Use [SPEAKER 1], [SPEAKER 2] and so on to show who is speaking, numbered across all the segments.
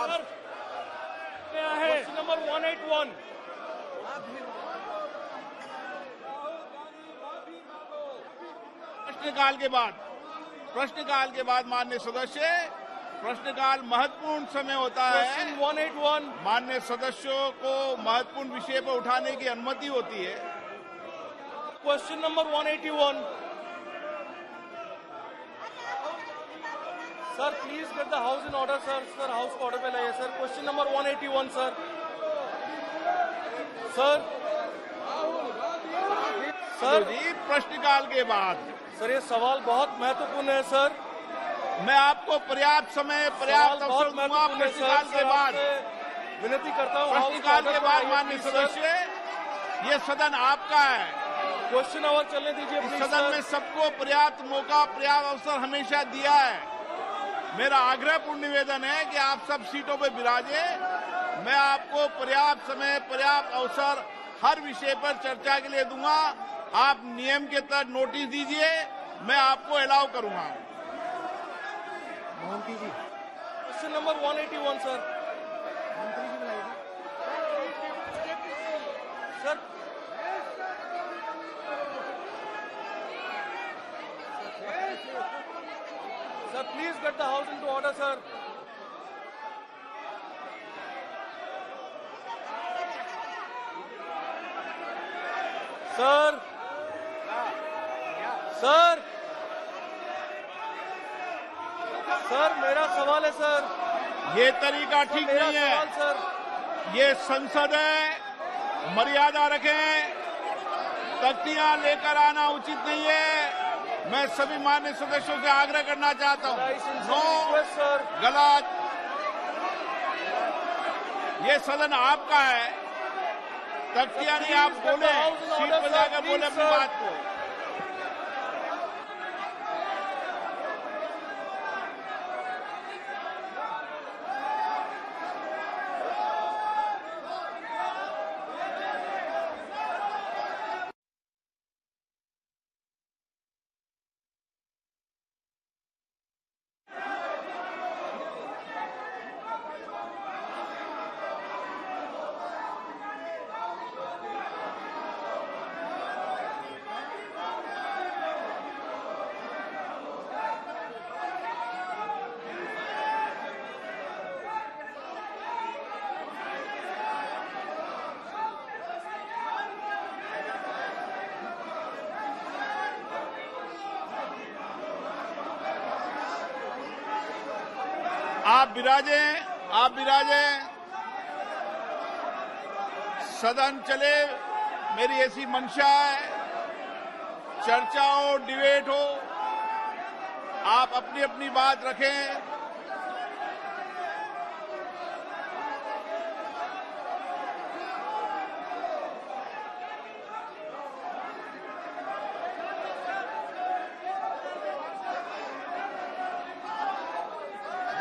[SPEAKER 1] क्या है? Question number 181।
[SPEAKER 2] प्रश्नकाल के बाद माननीय सदस्य, प्रश्नकाल महत्वपूर्ण समय होता है।
[SPEAKER 1] क्वेश्चन 181।
[SPEAKER 2] माननीय सदस्यों को महत्वपूर्ण विषय पर उठाने की अनुमति होती है।
[SPEAKER 1] Question number 181। Sir please get the house in order sir. Sir house को ऑर्डर पे लाइए sir. Question number 181 sir. Sir
[SPEAKER 2] प्रश्नकाल के बाद
[SPEAKER 1] सर ये सवाल बहुत महत्वपूर्ण है सर।
[SPEAKER 2] मैं आपको पर्याप्त समय पर्याप्त अवसर दूंगा। प्रश्नकाल के बाद
[SPEAKER 1] विनती करता हूँ।
[SPEAKER 2] प्रश्नकाल के बाद माननीय सदस्य, ये सदन आपका है।
[SPEAKER 1] क्वेश्चन आवर चलने दीजिए।
[SPEAKER 2] इस सदन में सबको पर्याप्त मौका पर्याप्त अवसर हमेशा दिया है। मेरा आग्रहपूर्ण निवेदन है कि आप सब सीटों पर विराजे। मैं आपको पर्याप्त समय पर्याप्त अवसर हर विषय पर चर्चा के लिए दूंगा। आप नियम के तहत नोटिस दीजिए, मैं आपको अलाउ करूंगा।
[SPEAKER 1] Mohanty ji question number 181 sir. Sir sir please get the house into order sir. Sir sir sir मेरा सवाल है सर।
[SPEAKER 2] ये तरीका ठीक नहीं है
[SPEAKER 1] सर।
[SPEAKER 2] ये संसद है, मर्यादा रखें। तख्तियां लेकर आना उचित नहीं है। मैं सभी माननीय सदस्यों से आग्रह करना चाहता हूं, नो गलत। ये सदन आपका है। तख्तियां नहीं, आप बोले, सीट पर जाकर बोले अपनी बात को। आप विराजें। सदन चले, मेरी ऐसी मंशा है। चर्चा हो, डिबेट हो, आप अपनी अपनी बात रखें।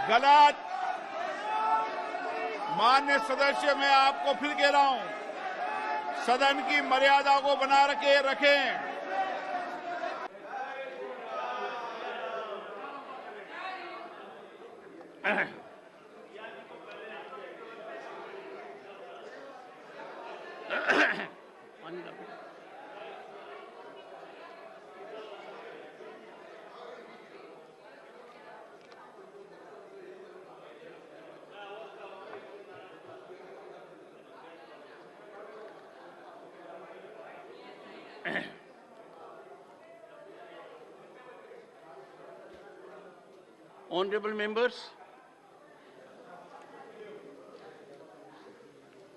[SPEAKER 2] गलत। माननीय सदस्य, मैं आपको फिर कह रहा हूं, सदन की मर्यादा को बना रखें।
[SPEAKER 3] Honorable members,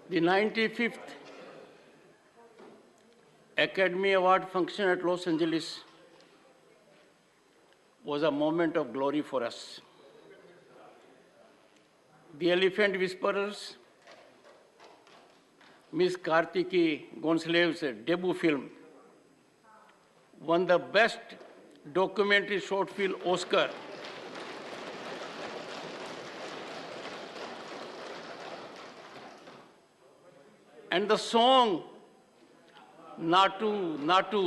[SPEAKER 3] the 95th Academy Award function at Los Angeles was a moment of glory for us. The Elephant Whisperers, Ms. Kartiki Gonsalves' debut film, won the Best Documentary Short Film Oscar. And the song Natu Natu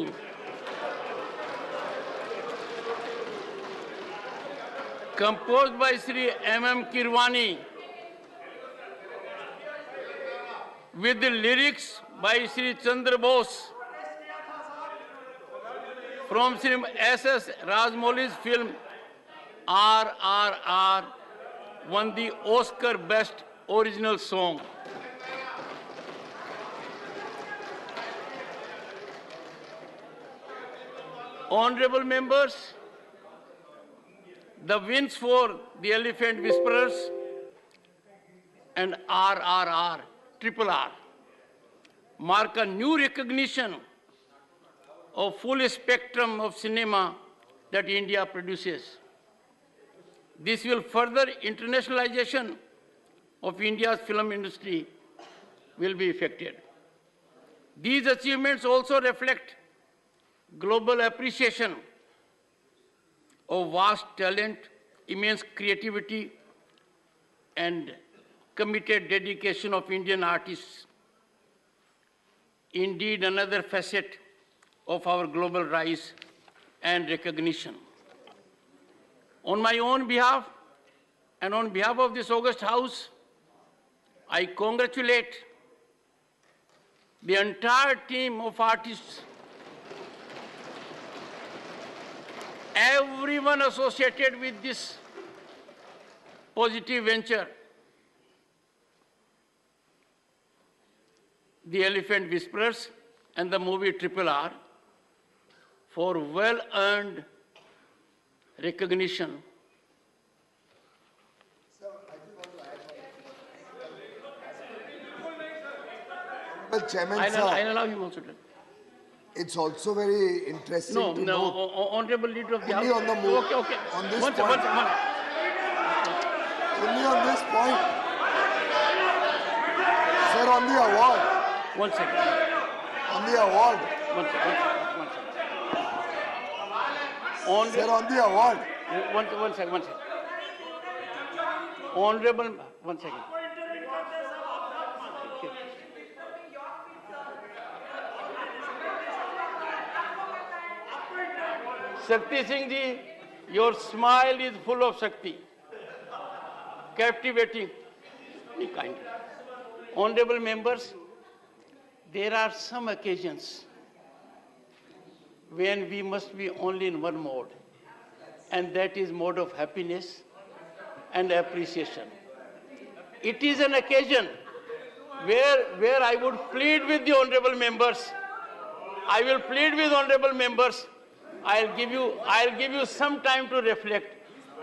[SPEAKER 3] composed by Sri M.M. Kirwani with the lyrics by Sri Chandra Bose from Sri S.S. Rajmouli's film RRR won the Oscar Best Original Song. Honorable members, the wins for The Elephant Whisperers and RRR, Triple R, mark a new recognition of full spectrum of cinema that India produces. This will further internationalization of India's film industry will be effected. These achievements also reflect global appreciation of vast talent, immense creativity, and committed dedication of Indian artists. Indeed, another facet of our global rise and recognition. On my own behalf and on behalf of this august House, I congratulate the entire team of artists, everyone associated with this positive venture, The Elephant Whisperers and the movie Triple R, for well-earned recognition.
[SPEAKER 4] Well, Chairman,
[SPEAKER 3] I'll allow him also to.
[SPEAKER 4] it's also very interesting
[SPEAKER 3] No,
[SPEAKER 4] to
[SPEAKER 3] no,
[SPEAKER 4] note
[SPEAKER 3] Honorable Leader of the
[SPEAKER 4] only
[SPEAKER 3] House.
[SPEAKER 4] on the move,
[SPEAKER 3] Okay, okay.
[SPEAKER 4] on this
[SPEAKER 3] One
[SPEAKER 4] point,
[SPEAKER 3] second.
[SPEAKER 4] only on this point. Sir, on the award,
[SPEAKER 3] One second.
[SPEAKER 4] on the award,
[SPEAKER 3] One second.
[SPEAKER 4] sir, on the award.
[SPEAKER 3] One second. Honorable, one second. Okay. Shakti Singh ji, your smile is full of Shakti. Captivating. Be kind. Honorable members, there are some occasions when we must be only in one mode, and that is mode of happiness and appreciation. It is an occasion where I would plead with the honorable members. I will plead with honorable members. I'll give you some time to reflect.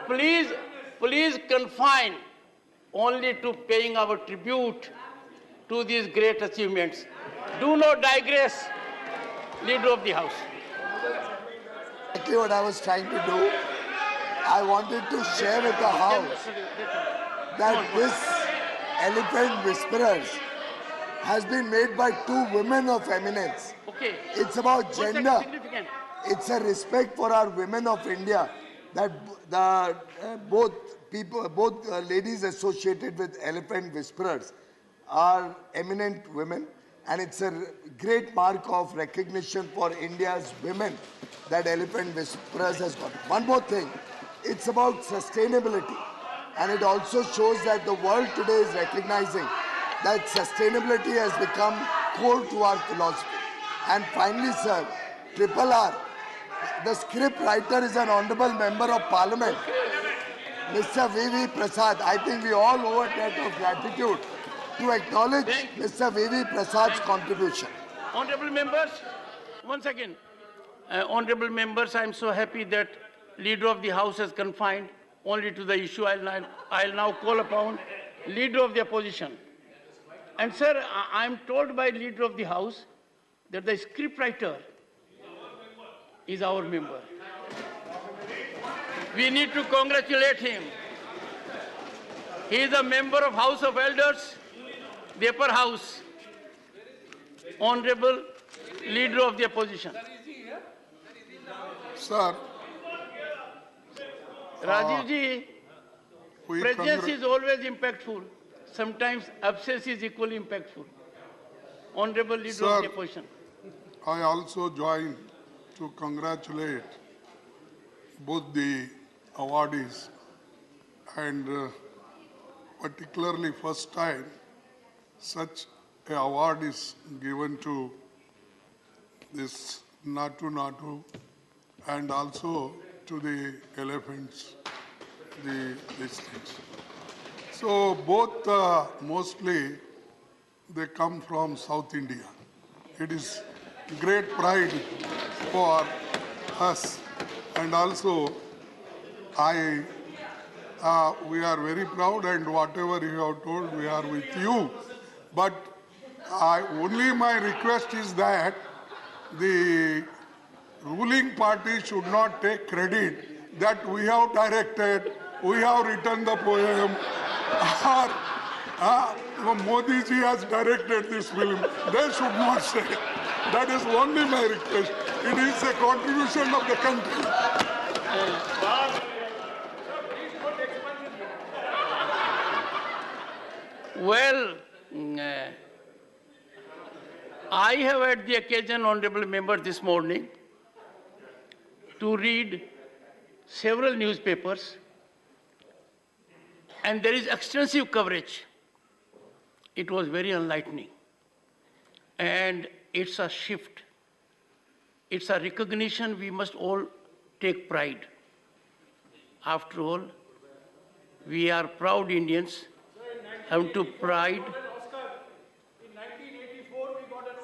[SPEAKER 3] Please confine only to paying our tribute to these great achievements. Do not digress, Leader of the House.
[SPEAKER 4] Exactly what I was trying to do. I wanted to share with the House that this Elephant Whisperers has been made by two women of eminence.
[SPEAKER 3] Okay.
[SPEAKER 4] It's about
[SPEAKER 3] One second,
[SPEAKER 4] gender.
[SPEAKER 3] significant.
[SPEAKER 4] It's a respect for our women of India that both ladies associated with Elephant Whisperers are eminent women, and it's a great mark of recognition for India's women that Elephant Whisperers has got. One more thing, it's about sustainability, and it also shows that the world today is recognizing that sustainability has become core to our philosophy. And finally, sir, Triple R, the script writer is an honorable member of Parliament, Mr. V.V. Prasad. I think we all owe a debt of gratitude to acknowledge Mr. V.V. Prasad's contribution.
[SPEAKER 3] Honorable members, once again, honorable members, I'm so happy that Leader of the House has confined only to the issue. I'll now call upon Leader of the Opposition. And sir, I'm told by Leader of the House that the scriptwriter is our member. We need to congratulate him. He is a member of House of Elders, the upper house. Honorable Leader of the Opposition.
[SPEAKER 5] Sir,
[SPEAKER 3] Rajiv ji,
[SPEAKER 5] we
[SPEAKER 3] presence is always impactful. Sometimes absence is equally impactful. Honorable Leader of
[SPEAKER 5] Sir,
[SPEAKER 3] the Opposition.
[SPEAKER 5] I also join to congratulate both the awardees and particularly first time such a award is given to this Natu and also to the elephants, these things. So both mostly they come from South India. It is great pride for us, and also we are very proud, and whatever you have told, we are with you. But only my request is that the ruling party should not take credit that we have directed, we have written the poem, or Modi ji has directed this film. They should not say. That is only my request. It is a contribution of the country.
[SPEAKER 3] Well, I have had the occasion, honorable member, this morning to read several newspapers, and there is extensive coverage. It was very enlightening. And it's a shift. It's a recognition we must all take pride. After all, we are proud Indians, have to pride.
[SPEAKER 1] In 1984, we got an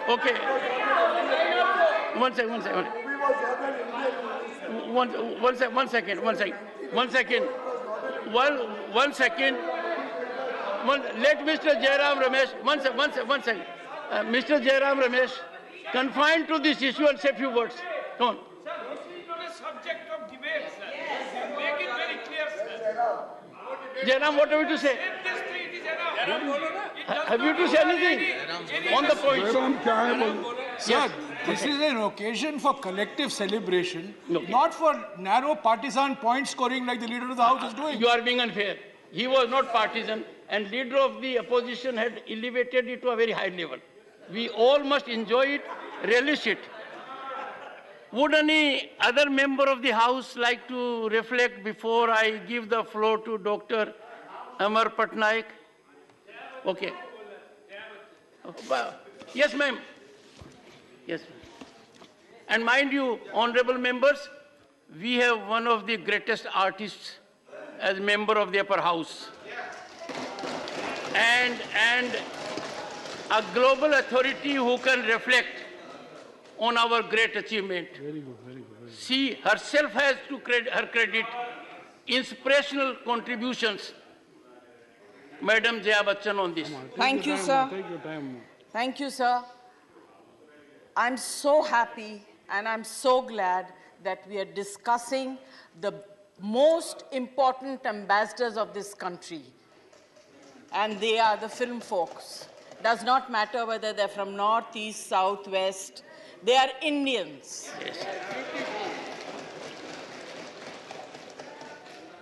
[SPEAKER 3] Okay. One second. Let Mr. Jairam Ramesh, one second. Mr. Jairam Ramesh, confined to this issue and say a few words. Come on.
[SPEAKER 6] Sir, this is not a subject of debate, sir. Yes. Make it very clear, sir.
[SPEAKER 3] Jairam, what have you to say?
[SPEAKER 6] If this street is enough.
[SPEAKER 3] Have you to say anything on the point?
[SPEAKER 7] Sir, this is an occasion for collective celebration, not for narrow partisan point scoring like the leader of the House is doing.
[SPEAKER 3] You are being unfair. He was not partisan, and leader of the opposition had elevated it to a very high level. We all must enjoy it, relish it. Would any other member of the House like to reflect before I give the floor to Dr. Amar Patnaik? Okay. Yes, ma'am. Yes. And mind you, honorable members, we have one of the greatest artists as member of the upper house. And a global authority who can reflect on our great achievement.
[SPEAKER 7] Very good, very good.
[SPEAKER 3] She herself has to credit inspirational contributions. Madam Jaya Bachchan on this.
[SPEAKER 8] Thank you, sir.
[SPEAKER 7] Take your time.
[SPEAKER 8] Thank you, sir. I'm so happy and I'm so glad that we are discussing the most important ambassadors of this country. And they are the film folks. Does not matter whether they're from north, east, south, west. They are Indians.
[SPEAKER 3] Yes.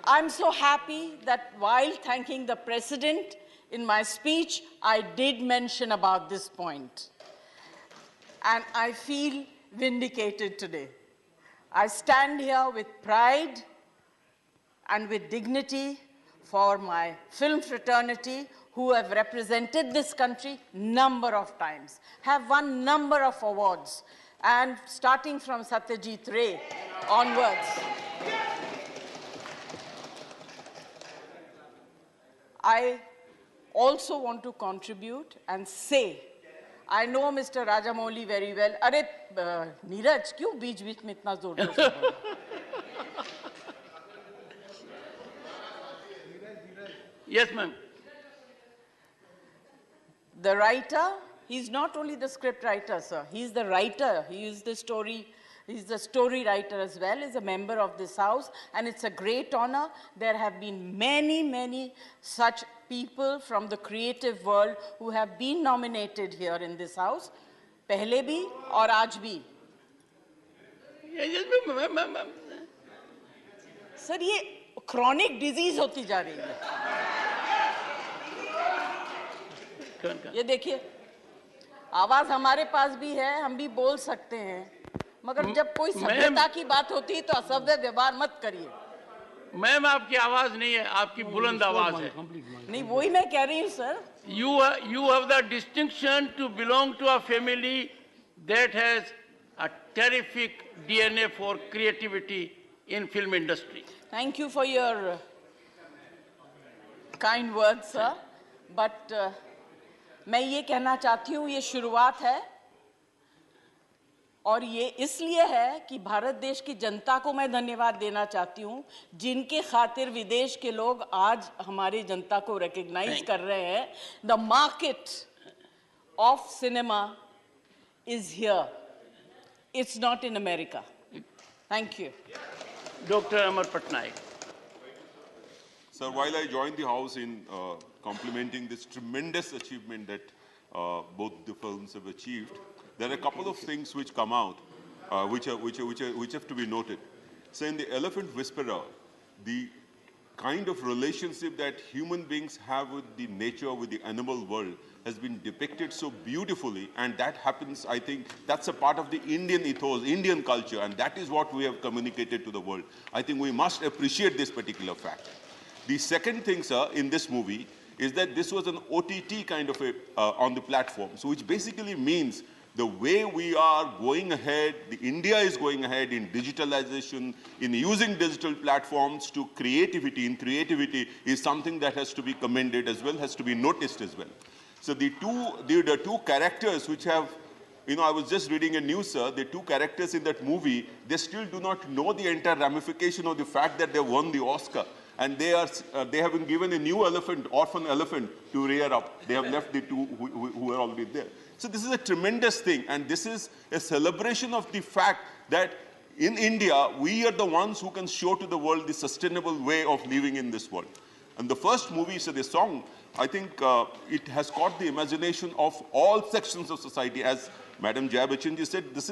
[SPEAKER 8] I'm so happy that while thanking the President in my speech, I did mention about this point. And I feel vindicated today. I stand here with pride and with dignity for my film fraternity who have represented this country number of times, have won number of awards, and starting from Satyajit Ray onwards. I also want to contribute and say, I know Mr. Rajamouli very well. Arey, Neeraj, क्यों बीच-बीच में इतना जोर से बोल?
[SPEAKER 3] Yes, ma'am.
[SPEAKER 8] The writer, he's not only the script writer, sir. He's the writer. He is the story. He's the story writer as well. He's a member of this house, and it's a great honor. There have been many, many such people from the creative world who have been nominated here in this house. Pehle bhi aur aaj bhi.
[SPEAKER 3] Yes, ma'am.
[SPEAKER 8] Sir, ये chronic disease होती जा रही है. ये देखिए, आवाज हमारे पास भी है, हम भी बोल सकते हैं, मगर जब कोई सभ्यता की बात होती है तो असभ्य व्यवहार मत करिए.
[SPEAKER 3] मैम आपकी आवाज नहीं है, आपकी बुलंद आवाज है.
[SPEAKER 8] नहीं, वही मैं कह रही हूँ sir.
[SPEAKER 3] You have the distinction to belong to a family that has a terrific DNA for creativity in film industry.
[SPEAKER 8] Thank you for your kind words, sir. But मैं ये कहना चाहती हूँ, ये शुरुआत है और ये इसलिए है कि भारत देश की जनता को मैं धन्यवाद देना चाहती हूँ, जिनके खातिर विदेश के लोग आज हमारी जनता को रिकॉग्नाइज कर रहे हैं. The market of cinema is here, it's not in America. Thank you.
[SPEAKER 3] Dr. Amar Patnaik.
[SPEAKER 9] Sir, while I joined the House in complimenting this tremendous achievement that both the films have achieved, there are a couple of things which come out which have to be noted. So in The Elephant Whisperer, the kind of relationship that human beings have with the nature, with the animal world, has been depicted so beautifully, and that happens, I think, that's a part of the Indian ethos, Indian culture, and that is what we have communicated to the world. I think we must appreciate this particular fact. The second thing, sir, in this movie is that this was an OTT kind of a, on the platform, so which basically means the way we are going ahead, India is going ahead in digitalization, in using digital platforms to creativity, in creativity is something that has to be commended as well, has to be noticed as well. So the two characters which have, you know, I was just reading a news, sir, the two characters in that movie, they still do not know the entire ramification of the fact that they won the Oscar. And they have been given a new elephant, orphan elephant, to rear up. They have left the two who are already there. So this is a tremendous thing, and this is a celebration of the fact that in India, we are the ones who can show to the world the sustainable way of living in this world. And the first movie, so the song, I think it has caught the imagination of all sections of society. As Madam Jaya Bachchan ji said, this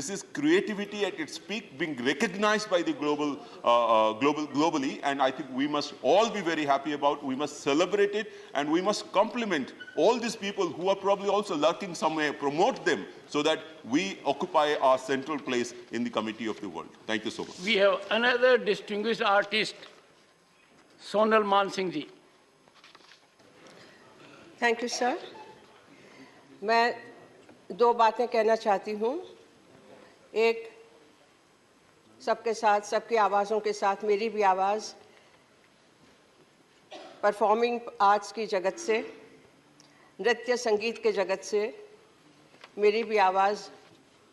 [SPEAKER 9] is creativity at its peak, being recognized by the globally, and I think we must all be very happy about. We must celebrate it, and we must compliment all these people who are probably also lurking somewhere, promote them, so that we occupy our central place in the committee of the world. Thank you so much.
[SPEAKER 3] We have another distinguished artist, Sonal Mansingh ji.
[SPEAKER 10] Thank you sir. मैं दो बातें कहना चाहती हूँ. एक, सबके साथ, सबकी आवाज़ों के साथ मेरी भी आवाज़ परफॉर्मिंग आर्ट्स की जगत से, नृत्य संगीत के जगत से मेरी भी आवाज़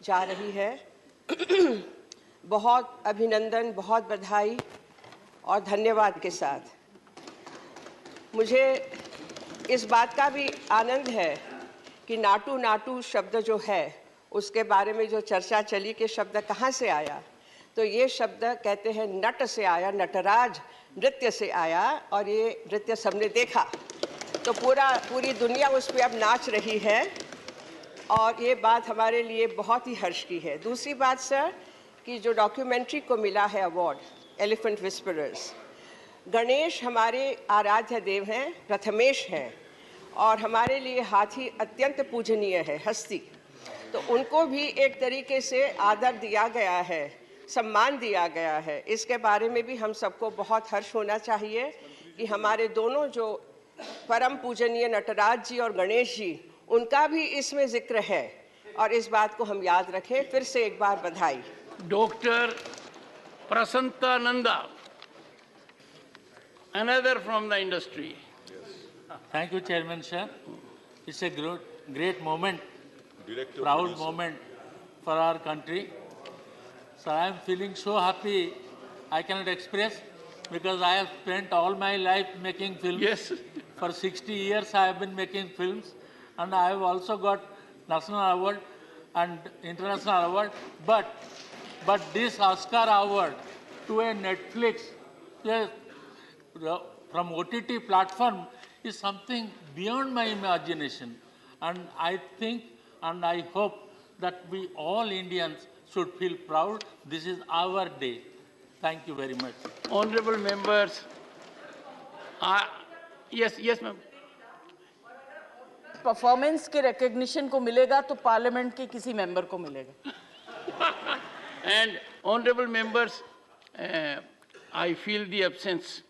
[SPEAKER 10] जा रही है. बहुत अभिनंदन, बहुत बधाई और धन्यवाद के साथ. मुझे इस बात का भी आनंद है कि नाटू नाटू शब्द जो है उसके बारे में जो चर्चा चली कि शब्द कहाँ से आया, तो ये शब्द कहते हैं नट से आया, नटराज नृत्य से आया, और ये नृत्य सबने देखा तो पूरी दुनिया उस पर अब नाच रही है, और ये बात हमारे लिए बहुत ही हर्ष की है. दूसरी बात सर, कि जो डॉक्यूमेंट्री को मिला है अवार्ड, एलिफेंट विस्परर्स, गणेश हमारे आराध्य देव हैं, प्रथमेश हैं, और हमारे लिए हाथी अत्यंत पूजनीय है, हस्ती. तो उनको भी एक तरीके से आदर दिया गया है, सम्मान दिया गया है. इसके बारे में भी हम सबको बहुत हर्ष होना चाहिए कि हमारे दोनों जो परम पूजनीय नटराज जी और गणेश जी, उनका भी इसमें जिक्र है, और इस बात को हम याद रखें. फिर से एक बार बधाई.
[SPEAKER 3] डॉक्टर प्रसन्नता Nanda, another from the industry.
[SPEAKER 11] Thank you, Chairman sir. It's a great moment, proud moment for our country. So I am feeling so happy, I cannot express, because I have spent all my life making films.
[SPEAKER 3] Yes.
[SPEAKER 11] For 60 years I have been making films, and I have also got national award and international award. But this Oscar award to a Netflix, from OTT platform, is something beyond my imagination. And I think and I hope that we all Indians should feel proud. This is our day. Thank you very much.
[SPEAKER 3] Honorable members, yes ma'am.
[SPEAKER 8] Performance के recognition को मिलेगा तो parliament के किसी member को मिलेगा.
[SPEAKER 3] And honorable members, I feel the absence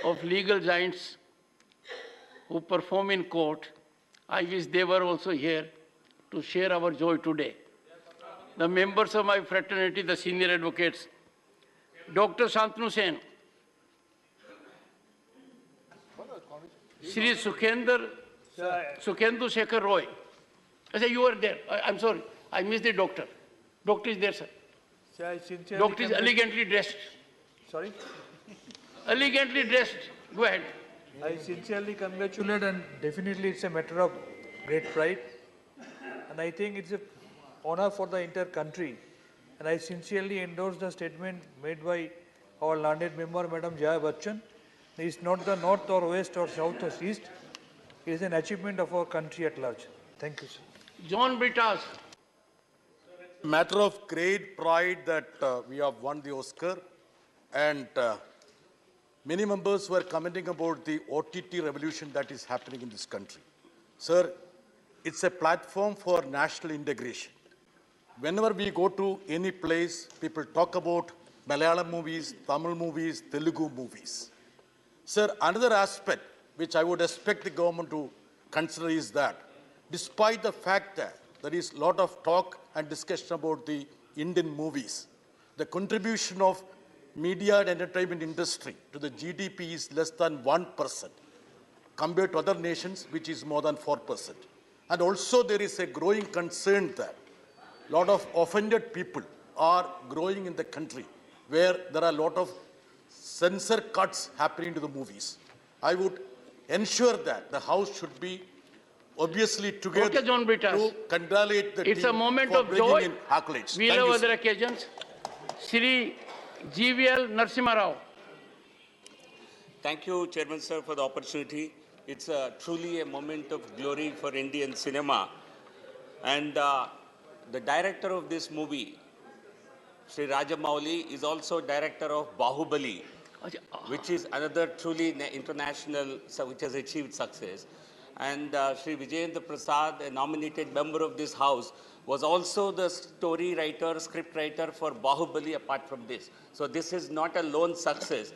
[SPEAKER 3] of legal giants who perform in court. I wish they were also here to share our joy today. The members of my fraternity, the senior advocates, Dr. Shantanu Sen, Shri Sukhendu Shekhar Roy. I say, you are there. I'm sorry, I missed the doctor. Doctor is there, sir. Doctor is elegantly dressed.
[SPEAKER 12] Sorry?
[SPEAKER 3] Elegantly dressed. Go ahead.
[SPEAKER 12] I sincerely congratulate, and definitely it's a matter of great pride. And I think it's an honor for the entire country. And I sincerely endorse the statement made by our learned member, Madam Jaya Bachchan. It's not the north or west or south or east. It is an achievement of our country at large. Thank you, sir.
[SPEAKER 3] John Britas.
[SPEAKER 13] Matter of great pride that we have won the Oscar, and many members were commenting about the OTT revolution that is happening in this country. Sir, it's a platform for national integration. Whenever we go to any place, people talk about Malayalam movies, Tamil movies, Telugu movies. Sir, another aspect which I would expect the government to consider is that despite the fact that there is a lot of talk and discussion about the Indian movies, the contribution of media and entertainment industry to the GDP is less than 1% compared to other nations, which is more than 4%. And also there is a growing concern that a lot of offended people are growing in the country, where there are a lot of censor cuts happening to the movies. I would ensure that the House should be obviously together to congratulate the
[SPEAKER 3] It's
[SPEAKER 13] team
[SPEAKER 3] a moment
[SPEAKER 13] for
[SPEAKER 3] of
[SPEAKER 13] bringing
[SPEAKER 3] joy.
[SPEAKER 13] in accolades.
[SPEAKER 3] We'll
[SPEAKER 13] Thank
[SPEAKER 3] have
[SPEAKER 13] you,
[SPEAKER 3] other
[SPEAKER 13] sir.
[SPEAKER 3] occasions. Shri GVL Narasimha Rao.
[SPEAKER 14] Thank you, Chairman Sir, for the opportunity. It's truly a moment of glory for Indian cinema. And the director of this movie, Sri Rajamouli, is also director of Bahubali, which is another truly international, which has achieved success. And Sri Vijayendra Prasad, a nominated member of this house, was also the story writer, script writer for Bahubali apart from this. So this is not a lone success.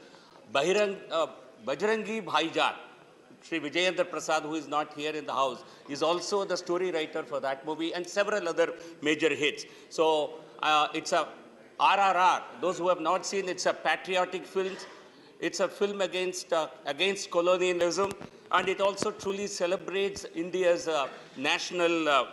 [SPEAKER 14] Bajrangi Bhaijaan, Sri Vijayendra Prasad, who is not here in the house, is also the story writer for that movie and several other major hits. So it's a RRR. Those who have not seen, it's a patriotic film. It's a film against colonialism, and it also truly celebrates India's national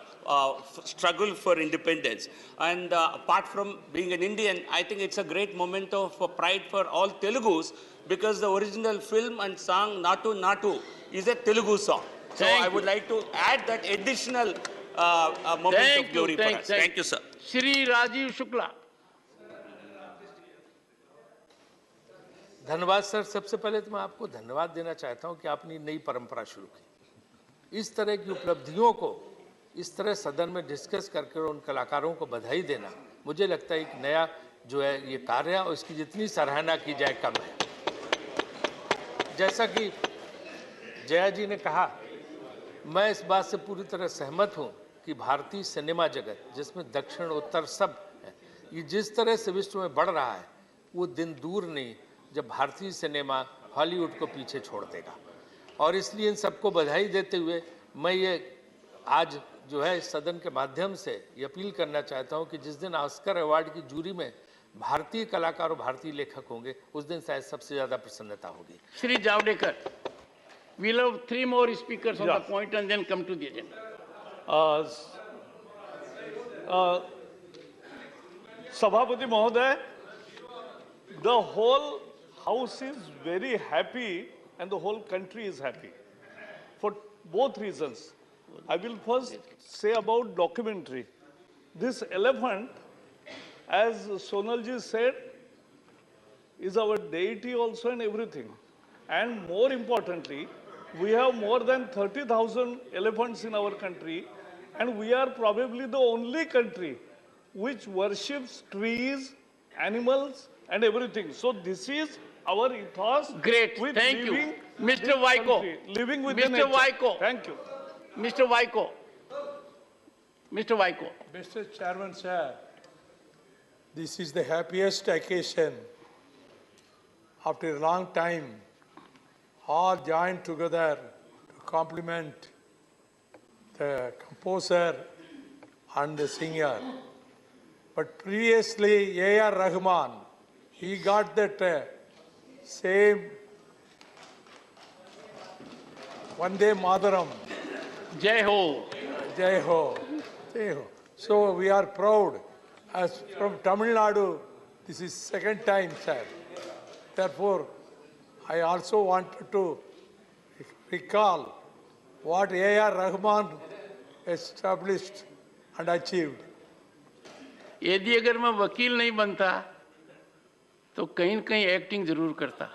[SPEAKER 14] struggle for independence. And apart from being an Indian, I think it's a great moment of pride for all Telugus, because the original film and song Natu Natu is a Telugu song. So I would like to add that additional moment of glory for us. Thank you, sir.
[SPEAKER 3] Shri Rajiv Shukla.
[SPEAKER 11] धन्यवाद sir. सबसे पहले तो मैं आपको धन्यवाद देना चाहता हूं कि आपने नई परंपरा शुरू की। इस तरह की उपलब्धियों को इस तरह सदन में डिस्कस करके उन कलाकारों को बधाई देना, मुझे लगता है एक नया जो है ये कार्य है, और इसकी जितनी सराहना की जाए कम है। जैसा कि जया जी ने कहा, मैं इस बात से पूरी तरह सहमत हूं कि भारतीय सिनेमा जगत, जिसमें दक्षिण उत्तर सब है, ये जिस तरह से विश्व में बढ़ रहा है, वो दिन दूर नहीं जब भारतीय सिनेमा हॉलीवुड को पीछे छोड़ देगा। और इसलिए इन सबको बधाई देते हुए मैं ये आज जो है इस सदन के माध्यम से ये अपील करना चाहता हूं कि जिस दिन ऑस्कर अवार्ड की जूरी में भारतीय कलाकार और भारतीय लेखक होंगे, उस दिन शायद सबसे ज्यादा प्रसन्नता होगी।
[SPEAKER 3] Shri Javadekar, we'll have 3 more speakers on the point and then come to the agenda.
[SPEAKER 15] Sabhapati Mahoday, the whole House is very happy and the whole country is happy for both reasons. I will first say about documentary. This elephant, as Sonalji said, is our deity also and everything. And more importantly, we have more than 30,000 elephants in our country, and we are probably the only country which worships trees, animals, and everything. So this is our ethos.
[SPEAKER 3] Great,
[SPEAKER 15] with
[SPEAKER 3] thank you.
[SPEAKER 15] living
[SPEAKER 3] Mr.
[SPEAKER 15] this
[SPEAKER 3] Vaiko.
[SPEAKER 15] country, living with the
[SPEAKER 3] Mr.
[SPEAKER 15] nature.
[SPEAKER 3] Vaiko.
[SPEAKER 15] Thank you.
[SPEAKER 3] Mr. Vaiko. Mr. Vaiko.
[SPEAKER 16] Mr. Chairman, sir, this is the happiest occasion
[SPEAKER 7] after a long time, all joined together to compliment the composer and the singer. But previously, A.R. Rahman, he got that same Vande Mataram.
[SPEAKER 3] Jai Ho.
[SPEAKER 7] Jai Ho. Jai Ho. So we are proud. As from Tamil Nadu, this is second time, sir. Therefore, I also wanted to recall what A.R. Rahman established and achieved.
[SPEAKER 3] यदि अगर मैं वकील नहीं बनता तो कहीं न कहीं एक्टिंग जरूर करता.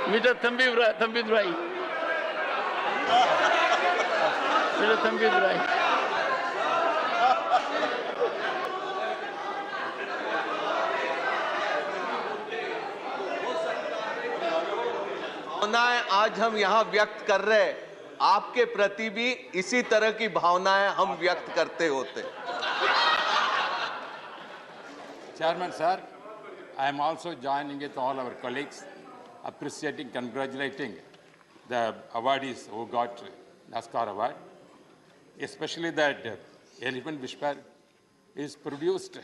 [SPEAKER 3] मेरा थंबी दुराई.
[SPEAKER 16] भावनाएं आज हम यहाँ व्यक्त कर रहे हैं, आपके प्रति भी इसी तरह की भावनाएं हम व्यक्त करते होते.
[SPEAKER 17] Chairman sir, I am also joining with all our colleagues, appreciating, congratulating the awardees who got NASCAR award, especially that Elephant Whisper is produced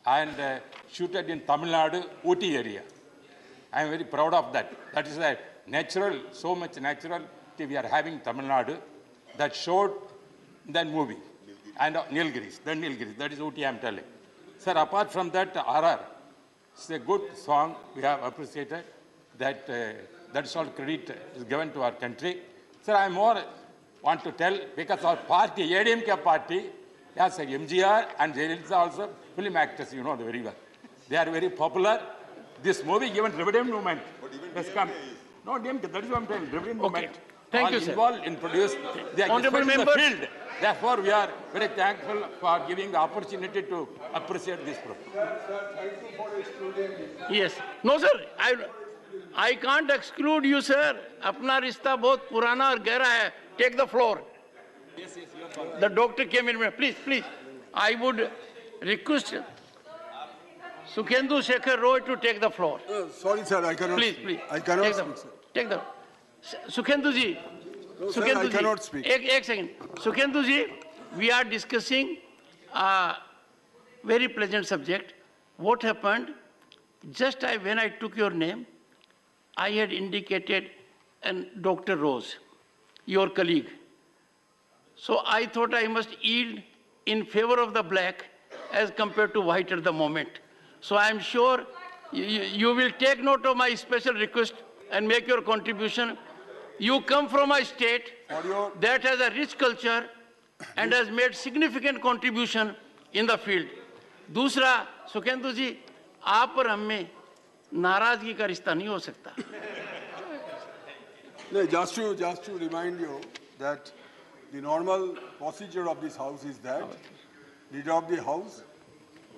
[SPEAKER 17] and shooted in Tamil Nadu, Ooty area. I am very proud of that. That is a natural, so much natural we are having Tamil Nadu that showed that movie. And Nilgiris, that is Ooty I am telling. Sir, apart from that, RR, it's a good song we have appreciated. That is all credit is given to our country. Sir, I more want to tell, because our party, ADMK party, yes, MGR and Jayalalitha also film actors, you know very well. They are very popular. This movie given dividend movement has come. No, DMK, that is what I'm telling, dividend movement.
[SPEAKER 3] Thank
[SPEAKER 17] all
[SPEAKER 3] you, sir.
[SPEAKER 17] Involved in produce. They are
[SPEAKER 3] Honorable
[SPEAKER 17] in the
[SPEAKER 3] members.
[SPEAKER 17] field. Therefore, we are very thankful for giving the opportunity to appreciate this program.
[SPEAKER 3] Yes. No, sir. I can't exclude you, sir. अपना रिश्ता बहुत पुराना और गहरा है. Take the floor.
[SPEAKER 17] Yes,
[SPEAKER 3] The doctor came in. Please. I would request Sukhendu Shekhar Roy to take the floor.
[SPEAKER 18] Sorry, sir, I cannot
[SPEAKER 3] Please,
[SPEAKER 18] speak.
[SPEAKER 3] please.
[SPEAKER 18] I cannot
[SPEAKER 3] Take
[SPEAKER 18] speak, sir.
[SPEAKER 3] Take the. Sukhendu ji.
[SPEAKER 18] No, sir, I cannot speak.
[SPEAKER 3] एक second. Sukhendu ji, we are discussing a very pleasant subject. What happened? Just when I took your name, I had indicated Dr. Rose, your colleague. So I thought I must yield in favor of the black as compared to white at the moment. So I am sure you will take note of my special request and make your contribution. You come from a state that has a rich culture and has made significant contribution in the field. दूसरा, सुखेंदु जी, आप और हम में नाराजगी का रिश्ता नहीं हो सकता.
[SPEAKER 18] No, just to remind you that the normal procedure of this house is that leader of the house,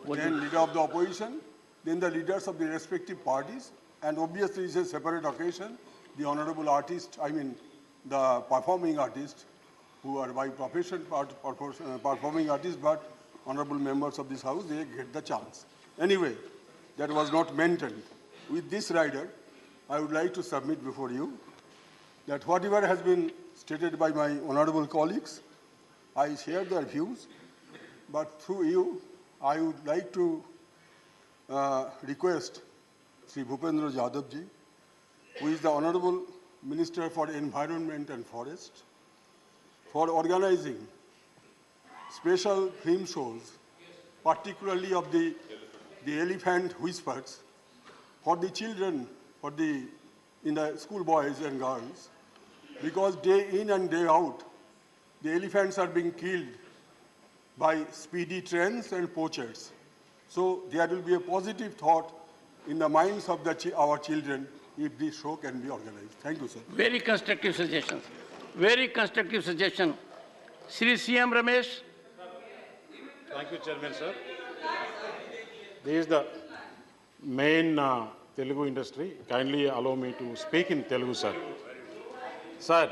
[SPEAKER 18] then leader of the opposition, then the leaders of the respective parties, and obviously it's a separate occasion. The honorable artist, I mean the performing artist, who are by profession performing artists, but honorable members of this house, they get the chance. Anyway, that was not mentioned. With this rider, I would like to submit before you that whatever has been stated by my honorable colleagues, I share their views, but through you, I would like to request Sri Bhupendra Jadhav ji, who is the Honorable Minister for Environment and Forest, for organizing special film shows, particularly of the elephant whispers, for the children, in the school boys and girls, because day in and day out, the elephants are being killed by speedy trains and poachers. So there will be a positive thought in the minds of our children if this show can be organized. Thank you, sir.
[SPEAKER 3] Very constructive suggestions. Very constructive suggestion. Shri CM Ramesh.
[SPEAKER 19] Thank you, Chairman, sir. This is the main Telugu industry. Kindly allow me to speak in Telugu, sir. Sir,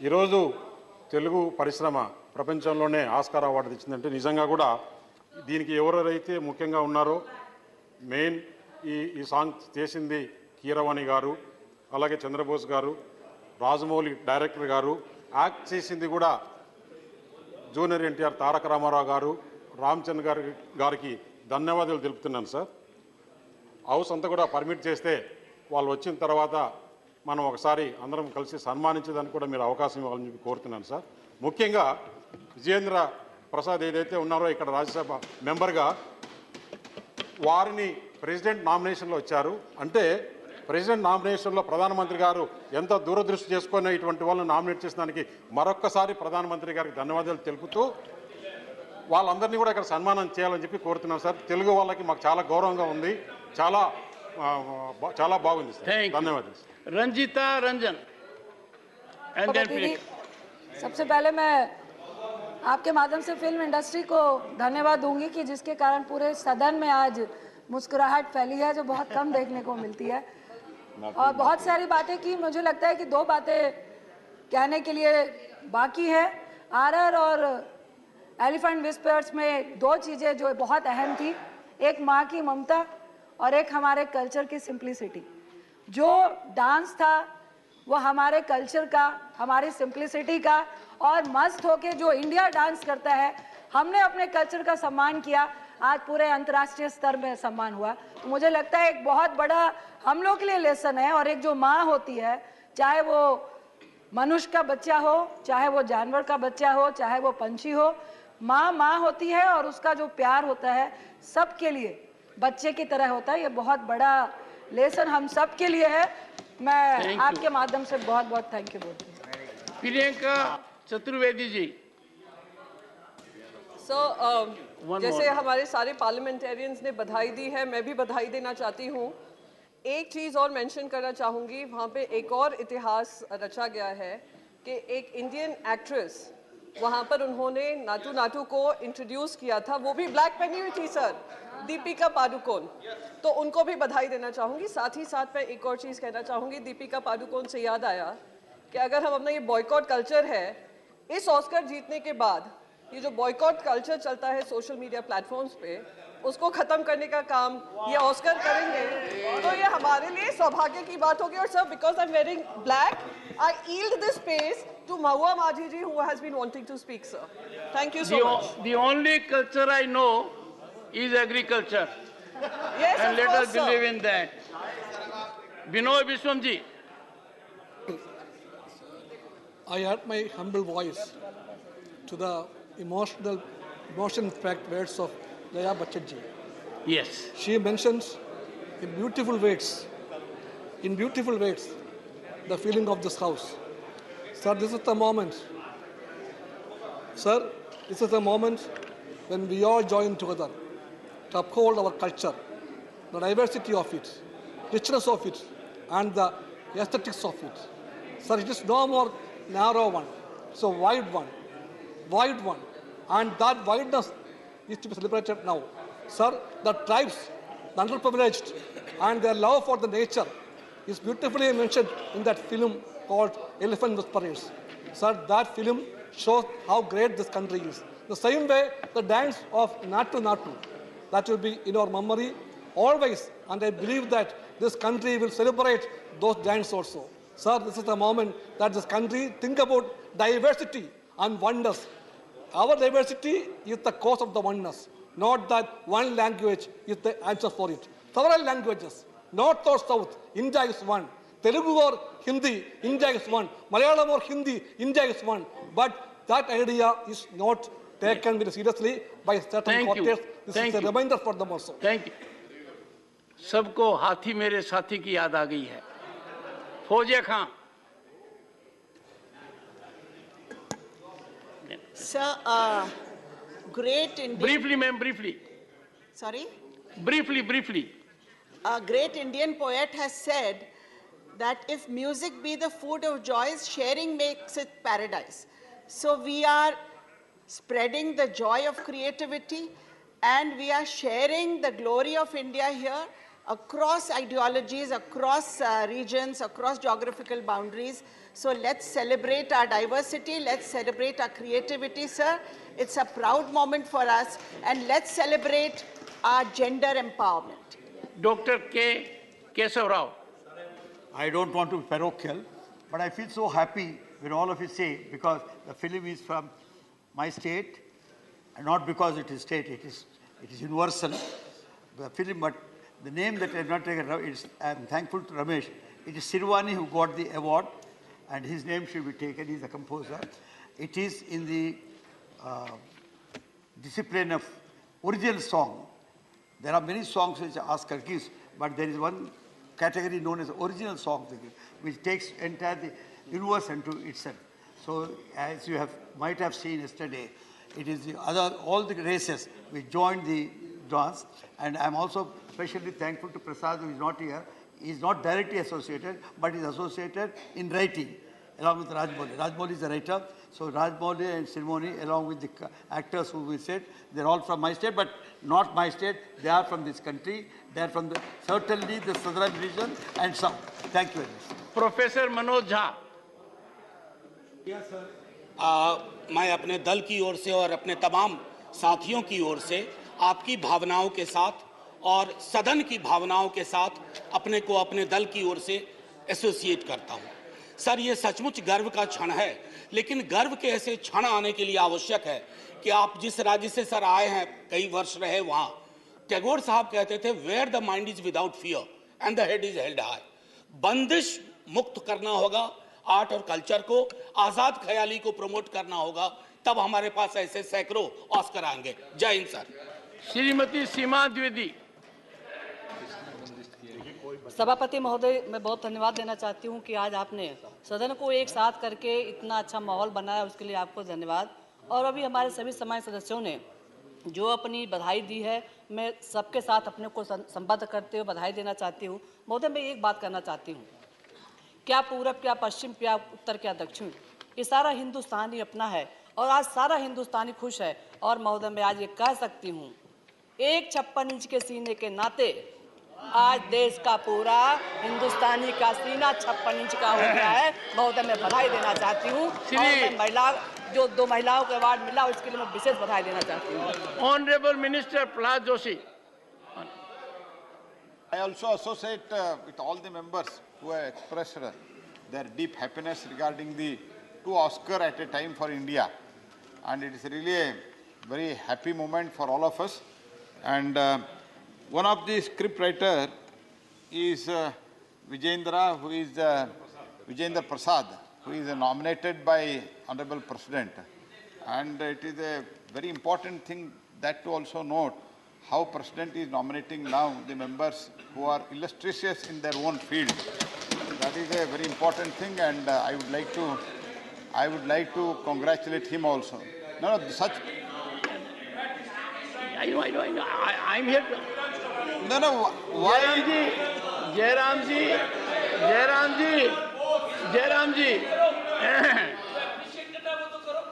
[SPEAKER 19] ఈరోజు తెలుగు పరిశ్రమ ప్రపంచంలోనే Oscar award తెచ్చిందంటే నిజంగా కూడా దీనికి ఎవరెవరైతే ముఖ్యంగా ఉన్నారో main ఈ సాంగ్ చేసింది కీరవాణి గారు, అలాగే చంద్రబోస్ గారు, రాజమౌళి డైరెక్టర్ గారు, యాక్ట్ చేసింది కూడా జూనియర్ ఎన్టీఆర్ తారక రామారావు గారు, రామచంద్ర గారికి ధన్యవాదాలు తెలుపుతున్నాను సార్. హౌస్ అంతా కూడా పర్మిట్ చేస్తే వాళ్ళు వచ్చిన తర్వాత మనం ఒకసారి అందరం కలిసి సన్మానించేదానికి కూడా మీరు అవకాశం ఇవ్వాలని చెప్పి కోరుతున్నాను సార్. ముఖ్యంగా విజయేంద్ర ప్రసాద్ ఏదైతే ఉన్నారో ఇక్కడ రాజ్యసభ మెంబర్గా, వారిని ప్రెసిడెంట్ నామినేషన్లో వచ్చారు. అంటే ప్రెసిడెంట్ నామినేషన్లో ప్రధానమంత్రి గారు ఎంత దూరదృష్టి చేసుకుని ఇటువంటి వాళ్ళని నామినేట్ చేసినందుకు మరొక్కసారి ప్రధానమంత్రి గారికి ధన్యవాదాలు తెలుపుతూ వాళ్ళందరినీ కూడా ఇక్కడ సన్మానం చేయాలని చెప్పి కోరుతున్నాం సార్. తెలుగు వాళ్ళకి మాకు చాలా గౌరవంగా ఉంది, చాలా బాగుంది సార్. ధన్యవాదాలు.
[SPEAKER 3] रंजीता रंजन
[SPEAKER 20] सबसे पहले मैं आपके माध्यम से फिल्म इंडस्ट्री को धन्यवाद दूंगी कि जिसके कारण पूरे सदन में आज मुस्कुराहट फैली है, जो बहुत कम देखने को मिलती है। और बहुत सारी बातें की, मुझे लगता है कि दो बातें कहने के लिए बाकी है। आरआर और एलिफेंट विस्पर्स में दो चीज़ें जो बहुत अहम थी, एक माँ की ममता और एक हमारे कल्चर की सिंप्लिसिटी। जो डांस था वो हमारे कल्चर का, हमारी सिंप्लिसिटी का, और मस्त होके जो इंडिया डांस करता है, हमने अपने कल्चर का सम्मान किया। आज पूरे अंतर्राष्ट्रीय स्तर में सम्मान हुआ, तो मुझे लगता है एक बहुत बड़ा हम लोग के लिए लेसन है। और एक जो माँ होती है, चाहे वो मनुष्य का बच्चा हो, चाहे वो जानवर का बच्चा हो, चाहे वो पंछी हो, माँ होती है और उसका जो प्यार होता है सबके लिए बच्चे की तरह होता है। ये बहुत बड़ा लेसन हम सब के लिए है। मैं आपके माध्यम से बहुत बहुत थैंक यू बोलती हूँ।
[SPEAKER 3] प्रियंका चतुर्वेदी जी।
[SPEAKER 10] जैसे हमारे सारे पार्लियामेंटेरियंस ने बधाई दी है, मैं भी बधाई देना चाहती हूँ। एक चीज़ और मेंशन करना चाहूँगी, वहाँ पे एक और इतिहास रचा गया है कि एक इंडियन एक्ट्रेस, वहाँ पर उन्होंने नाटू नाटू को इंट्रोड्यूस किया था, वो भी ब्लैक पहनी हुई थी सर, दीपिका पादुकोण। तो उनको भी बधाई देना चाहूँगी। साथ ही साथ मैं एक और चीज़ कहना चाहूँगी, दीपिका पादुकोण से याद आया कि अगर हम अपना ये बॉयकॉट कल्चर है, इस ऑस्कर जीतने के बाद ये जो बॉयकॉट कल्चर चलता है सोशल मीडिया प्लेटफॉर्म्स पे, उसको ख़त्म करने का काम ये ऑस्कर करेंगे, तो ये हमारे लिए सौभाग्य की बात होगी। और sir, because I am wearing black, I yield this space to Mahua Majhi ji, who has been wanting to speak, sir. Thank you so much.
[SPEAKER 3] The only culture I know is agriculture.
[SPEAKER 10] Yes,
[SPEAKER 3] and let
[SPEAKER 10] course,
[SPEAKER 3] us believe in that. Binoy Biswam ji.
[SPEAKER 21] I add my humble voice to the emotion-packed words of Jaya Bachchan ji.
[SPEAKER 3] Yes.
[SPEAKER 21] She mentions in beautiful words, the feeling of this house. Sir, this is the moment. Sir, this is the moment when we all join together to uphold our culture, the diversity of it, richness of it, and the aesthetics of it. Sir, it is no more narrow one, it's a wide one, and that wideness is to be celebrated now. Sir, the tribes, the underprivileged, and their love for the nature is beautifully mentioned in that film called Elephant Whisperers. Sir, that film shows how great this country is. The same way, the dance of Natu Natu, that will be in our memory always, and I believe that this country will celebrate those dances also. Sir, this is the moment that this country think about diversity and oneness. Our diversity is the cause of the oneness, not that one language is the answer for it. Several languages, north or south, India is one. Telugu or Hindi, India is one. Malayalam or Hindi, India is one. But that idea is not taken very seriously by certain quarters. This is a reminder for them also.
[SPEAKER 3] Thank you. सबको हाथी मेरे साथी की याद आ गई है. फौजिया खां.
[SPEAKER 8] Sir, great Indian...
[SPEAKER 3] Briefly, ma'am, briefly.
[SPEAKER 8] Sorry?
[SPEAKER 3] Briefly.
[SPEAKER 8] A great Indian poet has said that if music be the food of joys, sharing makes it paradise. So we are spreading the joy of creativity, and we are sharing the glory of India here across ideologies, across regions, across geographical boundaries. So let's celebrate our diversity, let's celebrate our creativity, sir. It's a proud moment for us, and let's celebrate our gender empowerment.
[SPEAKER 3] Dr. K. Kesav Rao.
[SPEAKER 2] I don't want to be parochial, but I feel so happy when all of you say, because the film is from my state, and not because it is state, it is universal, the film, but the name that I have not taken, I am thankful to Ramesh. It is Sirwani who got the award, and his name should be taken. He is the composer. It is in the discipline of original song. There are many songs which are Oscar gives, but there is one category known as original song, which takes entire the universe into itself. So, as you might have seen yesterday, it is all the races which joined the dance, and I am also especially thankful to Prasad, who is not here. He is not directly associated, but is associated in writing, along with Rajmouli. Rajmouli is the writer. So Rajmouli and Sirmoni, along with the actors who we said, they're all from my state, but not my state. They are from this country. They are from certainly the southern region and south. Thank you very much.
[SPEAKER 3] Professor Manoj Jha.
[SPEAKER 22] Yes, sir. मैं अपने दल की ओर से और अपने तमाम साथियों की ओर से आपकी भावनाओं के साथ और सदन की भावनाओं के साथ अपने को अपने दल की ओर से एसोसिएट करता हूं। सर, ये सचमुच गर्व का क्षण है, लेकिन गर्व के ऐसे क्षण आने के लिए आवश्यक है कि आप जिस राज्य से सर आए हैं, कई वर्ष रहे वहां, टैगोर साहब कहते थे, where the mind is without fear and the head is held high. बंदिश मुक्त करना होगा आर्ट और कल्चर को, आजाद ख्याली को प्रमोट करना होगा, तब हमारे पास ऐसे सैकड़ों ऑस्कर आएंगे। जय हिंद सर।
[SPEAKER 3] श्रीमती सीमा द्विवेदी।
[SPEAKER 23] सभापति महोदय, मैं बहुत धन्यवाद देना चाहती हूं कि आज आपने सदन को एक साथ करके इतना अच्छा माहौल बनाया, उसके लिए आपको धन्यवाद। और अभी हमारे सभी समाज सदस्यों ने जो अपनी बधाई दी है, मैं सबके साथ अपने को संबद्ध करते हुए बधाई देना चाहती हूं। महोदय, मैं एक बात करना चाहती हूं, क्या पूरब, क्या पश्चिम, क्या उत्तर, क्या दक्षिण, ये सारा हिंदुस्तानी अपना है और आज सारा हिंदुस्तानी खुश है। और महोदय, मैं आज ये कह सकती हूँ, एक 56 इंच के सीने के नाते आज देश का पूरा हिंदुस्तानी का सीना 56 इंच का हो गया है। महोदय, मैं बधाई देना चाहती हूँ। जो 2 महिलाओं को अवार्ड मिला, उसके लिए मैं विशेष बधाई देना चाहती हूँ।
[SPEAKER 3] Honourable minister Prahlad Joshi.
[SPEAKER 24] I also associate with all the members who have expressed their deep happiness regarding the 2 Oscars at a time for India. And it is really a very happy moment for all of us. And one of the script writer is Vijayendra, who is Vijayendra Prasad, who is nominated by Honorable President. And it is a very important thing that to also note how President is nominating now the members who are illustrious in their own field. That is a very important thing, and I would like to congratulate him also. No, such.
[SPEAKER 3] I know. I'm here.
[SPEAKER 24] No. Why?
[SPEAKER 3] Jairamji.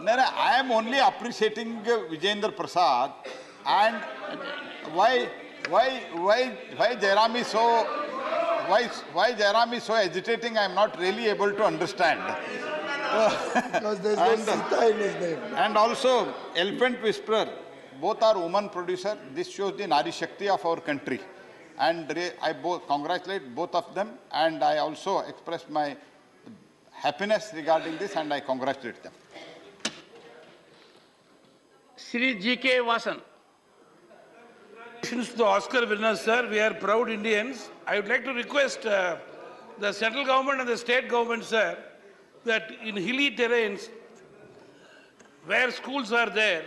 [SPEAKER 24] No, I am only appreciating Vijayendra Prasad, and why Jairam is so agitating, I am not really able to understand.
[SPEAKER 4] Because there is no Sita in his name.
[SPEAKER 24] And also, Elephant Whisperer, both are woman producer. This shows the Nari Shakti of our country. And I congratulate both of them, and I also express my happiness regarding this, and I congratulate them.
[SPEAKER 3] Shri G.K. Vasan.
[SPEAKER 6] Congratulations to the Oscar winners, sir. We are proud Indians. I would like to request the central government and the state government, sir, that in hilly terrains where schools are there,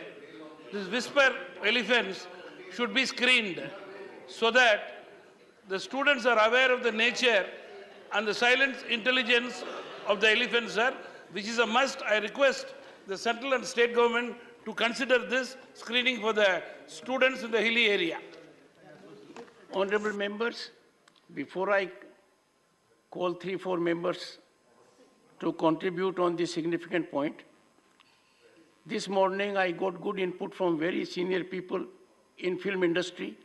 [SPEAKER 6] these whisper elephants should be screened so that the students are aware of the nature and the silent intelligence of the elephants, sir, which is a must. I request the central and state government to consider this screening for the students in the hilly area.
[SPEAKER 3] Honorable members, before I call 3-4 members to contribute on this significant point, this morning I got good input from very senior people in film industry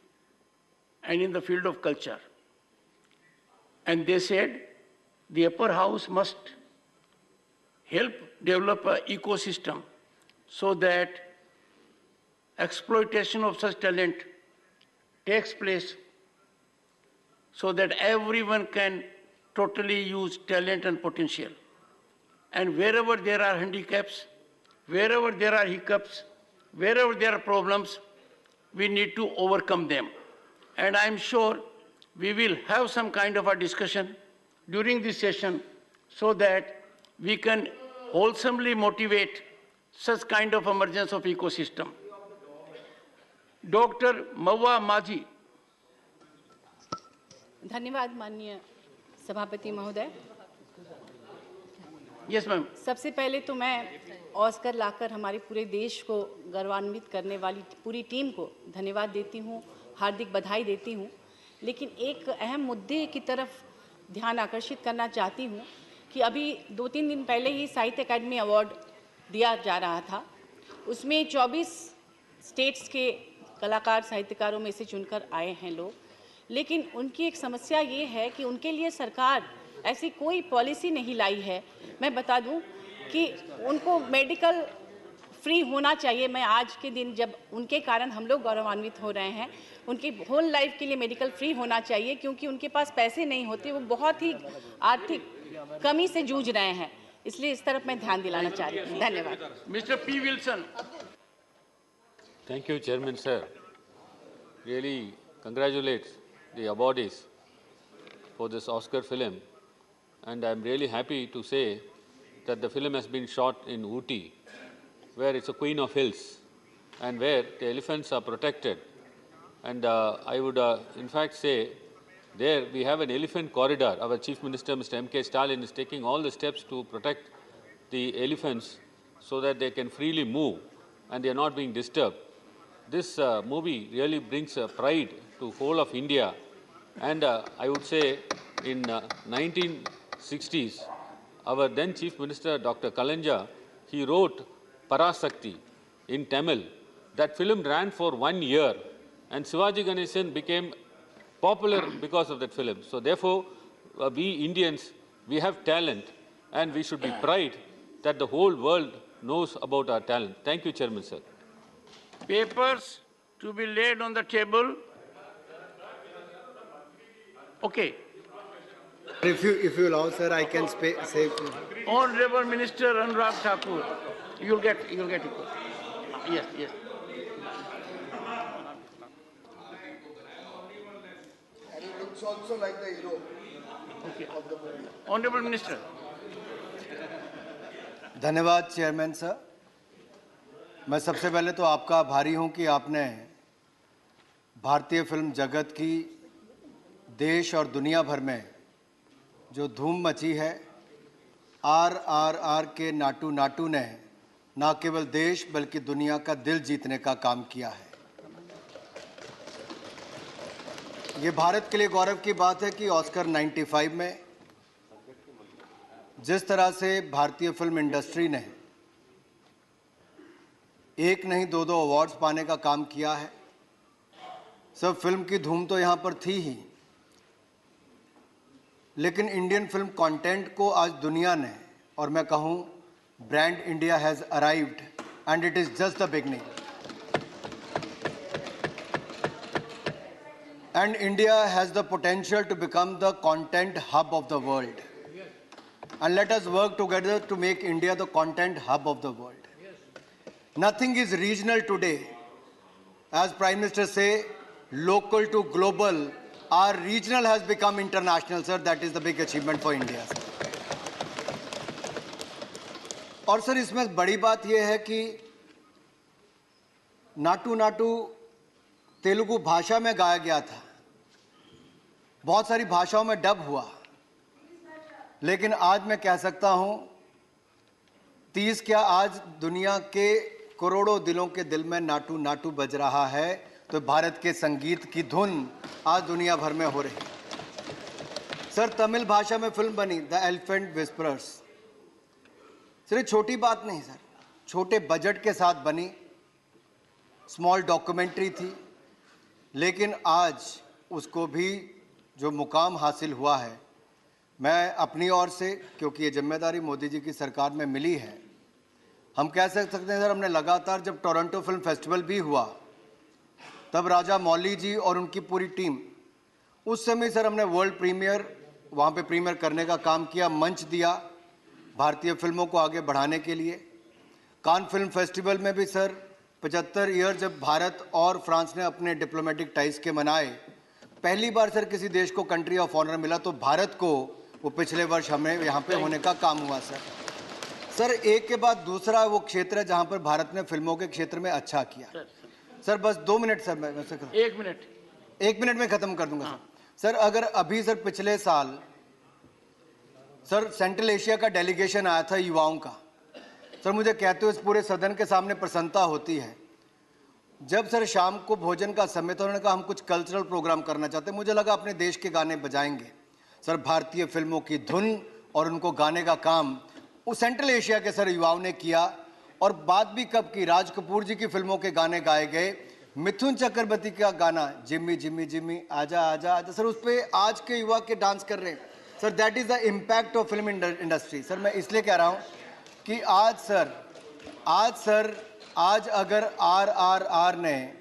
[SPEAKER 3] and in the field of culture. And they said the upper house must help develop an ecosystem so that exploitation of such talent takes place so that everyone can totally use talent and potential. And wherever there are handicaps, wherever there are hiccups, wherever there are problems, we need to overcome them. And I'm sure we will have some kind of a discussion during this session so that we can wholesomely motivate such kind of emergence of ecosystem. Dr. Mawa Maji.
[SPEAKER 1] धन्यवाद माननीय सभापति महोदय।
[SPEAKER 3] Yes ma'am.
[SPEAKER 1] सबसे पहले तो मैं Oscar लाकर हमारे पूरे देश को गौरवान्वित करने वाली पूरी टीम को धन्यवाद देती हूँ, हार्दिक बधाई देती हूँ। लेकिन एक अहम मुद्दे की तरफ ध्यान आकर्षित करना चाहती हूँ कि अभी 2-3 दिन पहले ही साहित्य अकादमी अवार्ड दिया जा रहा था। उसमें 24 स्टेट्स के कलाकार साहित्यकारों में से चुनकर आए हैं लोग, लेकिन उनकी एक समस्या ये है कि उनके लिए सरकार ऐसी कोई पॉलिसी नहीं लाई है। मैं बता दूं कि उनको मेडिकल फ्री होना चाहिए। मैं आज के दिन जब उनके कारण हम लोग गौरवान्वित हो रहे हैं, उनकी होल लाइफ के लिए मेडिकल फ्री होना चाहिए, क्योंकि उनके पास पैसे नहीं होते, वो बहुत ही आर्थिक कमी से जूझ रहे हैं। इसलिए इस तरफ मैं ध्यान दिलाना चाह रही हूँ। धन्यवाद।
[SPEAKER 3] Mister P Wilson.
[SPEAKER 11] Thank you, Chairman sir. Really congratulate the awardees for this Oscar film, and I'm really happy to say that the film has been shot in Ooty, where it's a queen of hills and where the elephants are protected. And I would in fact say there we have an elephant corridor. Our Chief Minister, Mr. M.K. Stalin, is taking all the steps to protect the elephants so that they can freely move and they are not being disturbed. This movie really brings pride to whole of India. And I would say in 1960s, our then Chief Minister, Dr. Kalanja, he wrote Parasakti in Tamil. That film ran for 1 year, and Shivaji Ganesan became popular because of that film. So therefore, we Indians, we have talent, and we should be proud that the whole world knows about our talent. Thank you, Chairman, sir.
[SPEAKER 3] Papers to be laid on the table. Okay.
[SPEAKER 5] If you allow, sir, I can say.
[SPEAKER 3] Honorable Minister Anurag Thakur, you'll get it. Yes, yes.
[SPEAKER 4] And it looks also like the hero.
[SPEAKER 3] Okay. Honorable Minister.
[SPEAKER 5] धन्यवाद chairman sir. मैं सबसे पहले तो आपका आभारी हूं कि आपने भारतीय फिल्म जगत की देश और दुनिया भर में जो धूम मची है, RRR के नाटू नाटू ने न केवल देश बल्कि दुनिया का दिल जीतने का काम किया है। ये भारत के लिए गौरव की बात है कि ऑस्कर 95 में जिस तरह से भारतीय फिल्म इंडस्ट्री ने एक नहीं दो अवार्ड्स पाने का काम किया है। सब फिल्म की धूम तो यहाँ पर थी ही, लेकिन इंडियन फिल्म कंटेंट को आज दुनिया ने, और मैं कहूँ brand India has arrived and it is just the beginning. And India has the potential to become the content hub of the world, and let us work together to make India the content hub of the world. Nothing is regional today. As Prime Minister say, local to global, our regional has become international, sir. That is the big achievement for India, sir. और sir इसमें बड़ी बात यह है कि नाटू नाटू तेलुगु भाषा में गाया गया था, बहुत सारी भाषाओं में डब हुआ, लेकिन आज मैं कह सकता हूं 30 क्या आज दुनिया के करोड़ों दिलों के दिल में नाटू नाटू बज रहा है। तो भारत के संगीत की धुन आज दुनिया भर में हो रही है। सर तमिल भाषा में फिल्म बनी द एलिफेंट विस्परर्स। सर ये छोटी बात नहीं सर, छोटे बजट के साथ बनी, स्मॉल डॉक्यूमेंट्री थी, लेकिन आज उसको भी जो मुकाम हासिल हुआ है, मैं अपनी ओर से, क्योंकि ये जिम्मेदारी मोदी जी की सरकार में मिली है, हम कह सकते हैं सर, हमने लगातार जब टोरंटो फिल्म फेस्टिवल भी हुआ तब राजा मौली जी और उनकी पूरी टीम उस समय सर हमने वर्ल्ड प्रीमियर वहाँ पे प्रीमियर करने का काम किया, मंच दिया भारतीय फिल्मों को आगे बढ़ाने के लिए। कान फिल्म फेस्टिवल में भी सर 75 ईयर जब भारत और फ्रांस ने अपने डिप्लोमेटिक टाइज के मनाए, पहली बार सर किसी देश को कंट्री ऑफ ऑनर मिला, तो भारत को वो पिछले वर्ष हमें यहाँ पे होने का काम हुआ सर। सर एक के बाद दूसरा वो क्षेत्र है जहाँ पर भारत ने फिल्मों के क्षेत्र में अच्छा किया। सर बस 2 मिनट सर, मैं 1 मिनट में खत्म कर दूंगा सर। अगर अभी सर पिछले साल सर सेंट्रल एशिया का डेलीगेशन आया था युवाओं का, सर मुझे कहते हुए इस पूरे सदन के सामने प्रसन्नता होती है। जब सर शाम को भोजन का समय था, उन्होंने कहा हम कुछ कल्चरल प्रोग्राम करना चाहते हैं। मुझे लगा अपने देश के गाने बजाएंगे सर, भारतीय फिल्मों की धुन और उनको गाने का काम उस सेंट्रल एशिया के सर युवाओं ने किया। और बात भी कब की, राज कपूर जी की फिल्मों के गाने गाए गए, मिथुन चक्रवर्ती का गाना जिम्मी जिम्मी जिम्मी आजा आजा आजा, सर उस पर आज के युवा के डांस कर रहे हैं sir. That is the impact of film industry. Sir मैं इसलिए कह रहा हूँ कि आज अगर RRR ने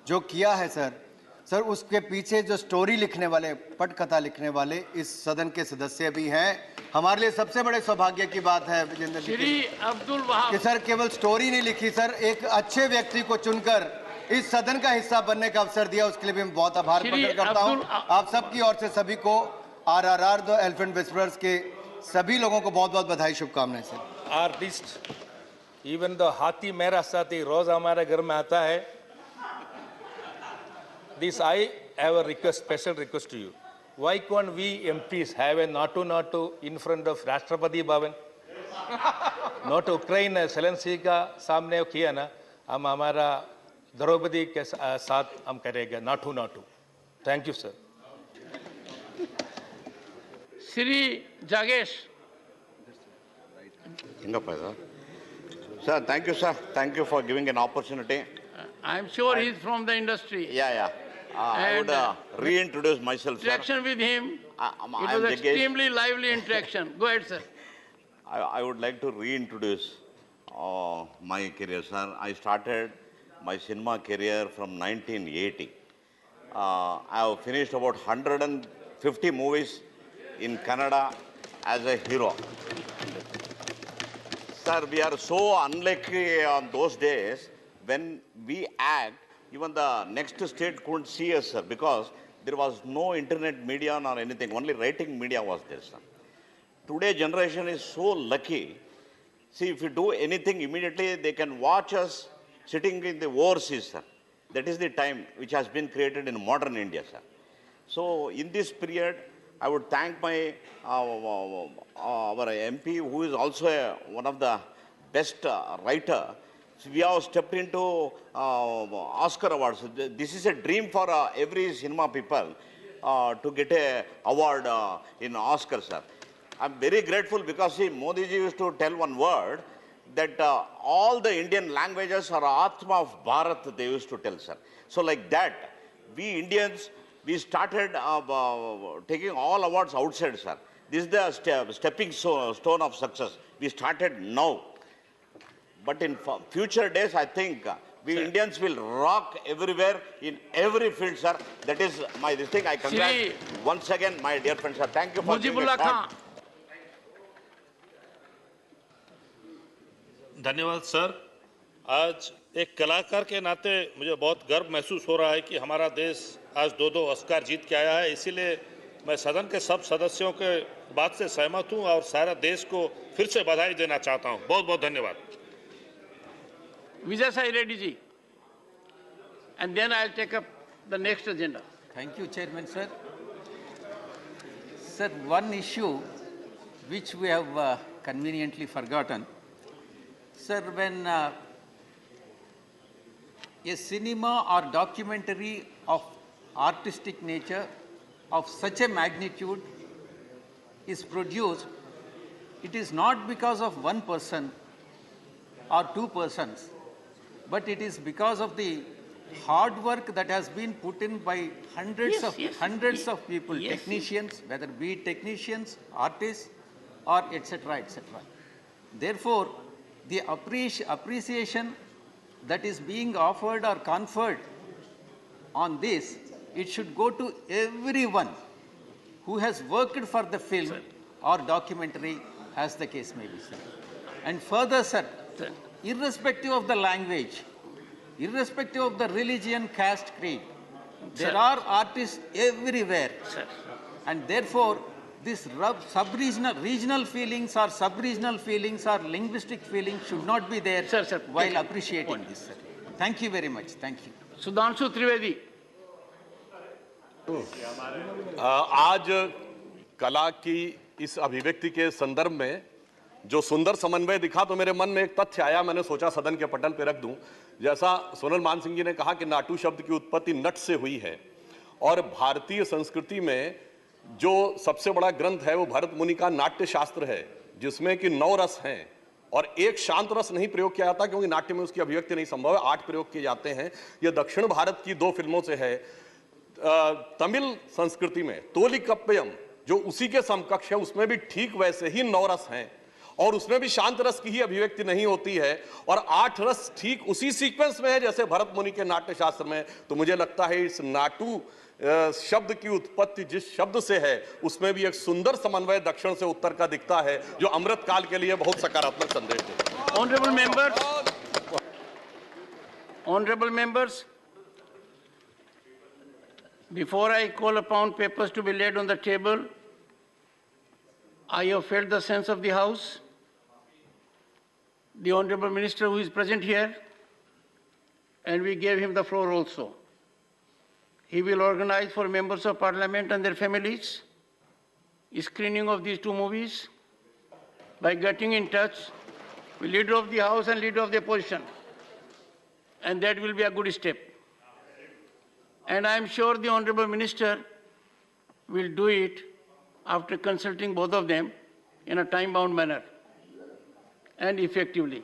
[SPEAKER 5] जो किया है सर उसके पीछे जो स्टोरी लिखने वाले, पटकथा लिखने वाले इस सदन के सदस्य भी हैं। हमारे लिए सबसे बड़े सौभाग्य की बात है विजेंद्र जी कि सर केवल स्टोरी नहीं लिखी सर, एक अच्छे व्यक्ति को चुनकर इस सदन का हिस्सा बनने का अवसर दिया, उसके लिए भी मैं बहुत आभार प्रकट करता हूं। आप सबकी ओर से सभी को RRR द एलिफेंट विस्परर्स के सभी लोगों को बहुत बहुत बधाई, शुभकामनाएं सर।
[SPEAKER 9] आर्टिस्ट इवन द हाथी मेरा साथी रोज हमारे घर में आता है। This I have a request, special request to you, why can't we MPs have a NATO in front of Rashtrapati Bhavan? Note Ukraine सेलेंसी का सामने किया ना, हम हमारा द्रौपदी के साथ हम करेंगे NATO। Thank you sir.
[SPEAKER 3] Shri जागेश।
[SPEAKER 12] Sir, thank you, sir. Thank you for giving an opportunity.
[SPEAKER 3] I'm sure he's from the industry.
[SPEAKER 12] Yeah. I would reintroduce myself, sir.
[SPEAKER 3] Interaction with him, it was extremely lively interaction. Go ahead, sir.
[SPEAKER 12] I would like to reintroduce my career, sir. I started my cinema career from 1980. I have finished about 150 movies in Kannada as a hero. Sir, we are so unlucky on those days when we act, even the next state couldn't see us, sir, because there was no internet media or anything, only writing media was there, sir. Today generation is so lucky. See, if you do anything immediately, they can watch us sitting in the overseas, sir. That is the time which has been created in modern India, sir. So in this period, I would thank my our MP, who is also one of the best writer. So we have stepped into Oscar awards. This is a dream for every cinema people to get a award in Oscar, sir. I'm very grateful because see, Modi ji used to tell one word that all the Indian languages are Atma of Bharat, they used to tell, sir. So like that, we Indians, we started taking all awards outside, sir. This is the stepping stone of success. We started now. But in future days, I think we Indians will rock everywhere, in every field, sir. That is my thing. I congratulate once again my dear friend, sir. Thank you for giving me a shot.
[SPEAKER 9] धन्यवाद sir. आज एक कलाकार के नाते मुझे बहुत गर्व महसूस हो रहा है कि हमारा देश आज 2 ऑस्कार जीत के आया है। इसीलिए मैं सदन के सब सदस्यों के बात से सहमत हूं और सारा देश को फिर से बधाई देना चाहता हूं। बहुत बहुत धन्यवाद।
[SPEAKER 3] Vijay Sai Reddy ji, and then I'll take up the next agenda.
[SPEAKER 13] Thank you, Chairman, sir. Sir, one issue which we have conveniently forgotten. Sir, when a cinema or documentary of artistic nature of such a magnitude is produced, it is not because of one person or two persons, but it is because of the hard work that has been put in by hundreds of people, technicians, whether be it technicians, artists, or etc., etc. Therefore, the appreciation that is being offered or conferred on this it should go to everyone who has worked for the film or documentary, as the case may be, sir. And further, sir, irrespective of the language, irrespective of the religion, caste, creed, there are artists everywhere. And therefore, this regional feelings or linguistic feelings should not be there while appreciating this, sir. Thank you very much. Thank you.
[SPEAKER 3] Sudhanshu Trivedi.
[SPEAKER 7] आज कला की इस अभिव्यक्ति के संदर्भ में जो सुंदर समन्वय दिखा, तो मेरे मन में एक तथ्य आया, मैंने सोचा सदन के पटल पे रख दूं। जैसा सोनल मान सिंह जी ने कहा कि नाटू शब्द की उत्पत्ति नट से हुई है, और भारतीय संस्कृति में जो सबसे बड़ा ग्रंथ है वो भरत मुनि का नाट्य शास्त्र है, जिसमें कि 9 रस हैं और एक शांत रस नहीं प्रयोग किया जाता, क्योंकि नाट्य में उसकी अभिव्यक्ति नहीं संभव है। 8 प्रयोग किए जाते हैं। यह दक्षिण भारत की 2 फिल्मों से है। तमिल संस्कृति में तोलिकप्पयम जो उसी के समकक्ष है, उसमें भी ठीक वैसे ही 9 रस हैं, और उसमें भी शांत रस की ही अभिव्यक्ति नहीं होती है, और 8 रस ठीक उसी सीक्वेंस में है जैसे भरत मुनि के नाट्य शास्त्र में। तो मुझे लगता है इस नाटू शब्द की उत्पत्ति जिस शब्द से है, उसमें भी एक सुंदर समन्वय दक्षिण से उत्तर का दिखता है, जो अमृत काल के लिए बहुत सकारात्मक संदेश देता है।
[SPEAKER 3] Honorable members, before I call upon papers to be laid on the table, I have felt the sense of the House. The Honorable Minister who is present here, and we gave him the floor also. He will organize for members of Parliament and their families a screening of these 2 movies by getting in touch with Leader of the House and Leader of the Opposition. And that will be a good step. And I am sure the Honorable Minister will do it after consulting both of them in a time-bound manner and effectively.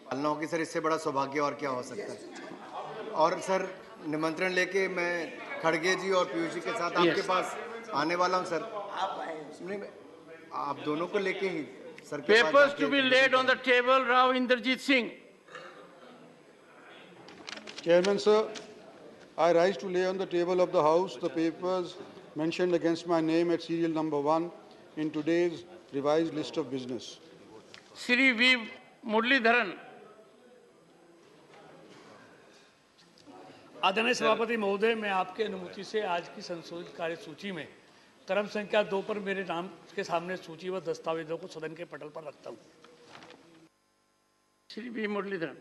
[SPEAKER 5] पालना होगी sir, इससे बड़ा सौभाग्य और क्या हो सकता है। और सर निमंत्रण लेके मैं खड़गे जी और पीयूष जी के साथ आपके पास आने वाला हूं सर। आप दोनों को लेके ही सर के पास।
[SPEAKER 3] Papers to be laid on the table, Rao Inderjit Singh.
[SPEAKER 18] Chairman, sir, I rise to lay on the table of the House the papers mentioned against my name at serial number 1 in today's revised list of business.
[SPEAKER 3] Shri V. Muralidharan.
[SPEAKER 11] आदरणीय सभापति महोदय, मैं आपके अनुमति से आज की संशोधित कार्य सूची में क्रम संख्या 2 पर मेरे नाम के सामने सूचीबद्ध दस्तावेजों को सदन के पटल पर रखता हूं।
[SPEAKER 3] Shri V. Muralidharan.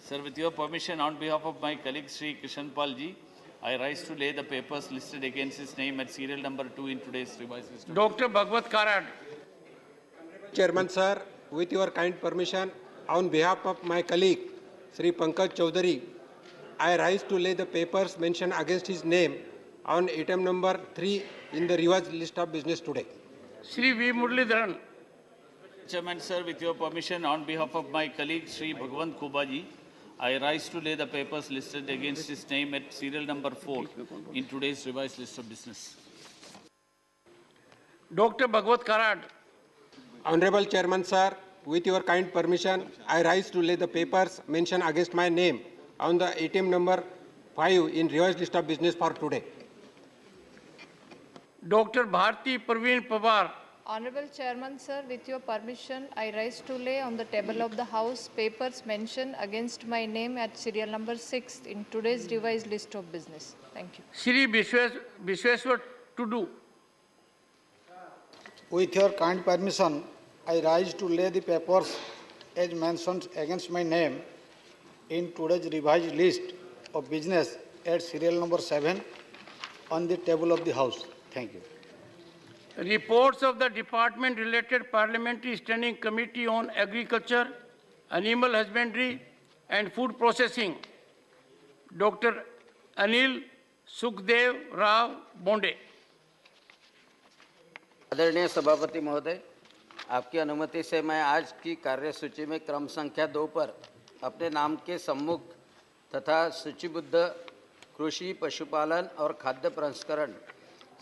[SPEAKER 14] Sir, with your permission, on behalf of my colleague Sri Krishan Pal ji, I rise to lay the papers listed against his name at serial number 2 in today's revised list.
[SPEAKER 3] Dr. Bhagwat Karad.
[SPEAKER 15] Chairman, sir, with your kind permission, on behalf of my colleague Sri Pankaj Chaudhary, I rise to lay the papers mentioned against his name on item number 3 in the revised list of business today.
[SPEAKER 3] Shri V. Muralidharan.
[SPEAKER 14] Chairman, sir, with your permission, on behalf of my colleague Sri Bhagwant Kubaji, I rise to lay the papers listed against his name at serial number 4 in today's revised list of business.
[SPEAKER 3] Dr. Bhagwat Karad.
[SPEAKER 15] Honorable Chairman, sir, with your kind permission, I rise to lay the papers mentioned against my name on the item number 5 in revised list of business for today.
[SPEAKER 3] Dr. Bharti Praveen Pawar.
[SPEAKER 16] Honorable Chairman, sir, with your permission, I rise to lay on the table of the House papers mentioned against my name at serial number 6 in today's revised list of business. Thank you.
[SPEAKER 3] Shri Vishweswar Tudu.
[SPEAKER 25] With your kind permission, I rise to lay the papers as mentioned against my name in today's revised list of business at serial number 7 on the table of the House. Thank you.
[SPEAKER 3] Reports of the Department-related Parliamentary Standing Committee on Agriculture, Animal Husbandry and Food Processing. Dr. Anil Sukhdev Rao Bonde.
[SPEAKER 26] आदरणीय सभापति महोदय, आपकी अनुमति से मैं आज की कार्यसूची में क्रम संख्या 2 पर अपने नाम के सम्मुख तथा सूचीबद्ध कृषि, पशुपालन और खाद्य प्रसंस्करण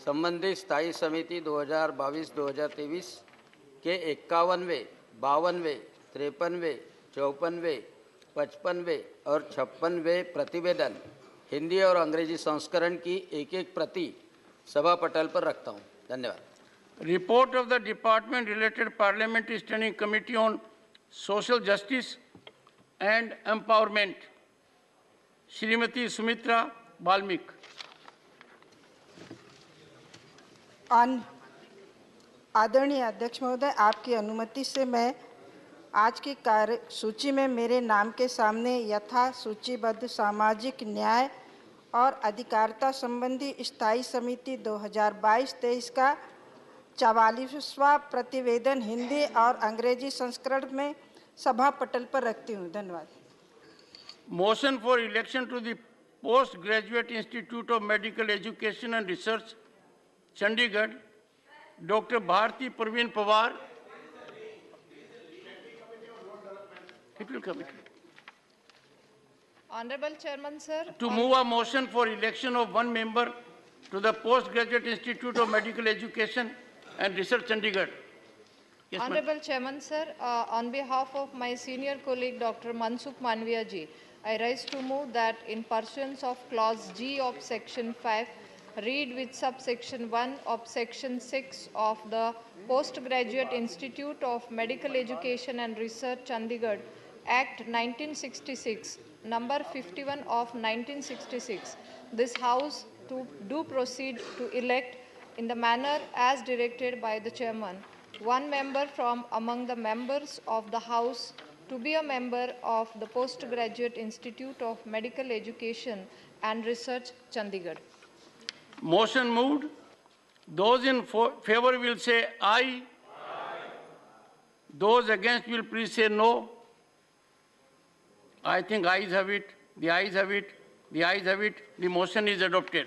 [SPEAKER 26] संबंधी स्थायी समिति 2022-2023 के 51वें, 52वें, 53वें, 54वें 55वें और 56वें प्रतिवेदन हिंदी और अंग्रेजी संस्करण की एक एक प्रति सभा पटल पर रखता हूं। धन्यवाद।
[SPEAKER 3] Report of the Department Related Parliamentary Standing Committee on Social Justice and Empowerment. Shrimati Sumitra Balmik.
[SPEAKER 8] आदरणीय अध्यक्ष महोदय, आपकी अनुमति से मैं आज की कार्य सूची में मेरे नाम के सामने यथा सूचीबद्ध सामाजिक न्याय और अधिकारिता संबंधी स्थायी समिति 2022-23 का 44वां प्रतिवेदन हिंदी और अंग्रेजी संस्करण में सभा पटल पर रखती हूँ। धन्यवाद।
[SPEAKER 3] Motion for election to the Postgraduate Institute of Medical Education and Research, Chandigarh, Dr. Bharti Parveen Pawar. People committee.
[SPEAKER 16] Honorable Chairman, sir.
[SPEAKER 3] To move a motion for election of one member to the Postgraduate Institute of Medical Education and Research, Chandigarh. Yes,
[SPEAKER 16] Honorable Chairman, sir, on behalf of my senior colleague Dr. Mansukh Manviya ji, I rise to move that in pursuance of Clause G of Section 5, read with subsection 1 of Section 6 of the Postgraduate Institute of Medical Education and Research, Chandigarh, Act 1966, number 51 of 1966, this House do proceed to elect in the manner as directed by the Chairman, one member from among the members of the House to be a member of the Postgraduate Institute of Medical Education and Research, Chandigarh.
[SPEAKER 3] Motion moved. Those in favor will say aye. Those against will please say no. I think ayes have it. The ayes have it. The ayes have it. The motion is adopted.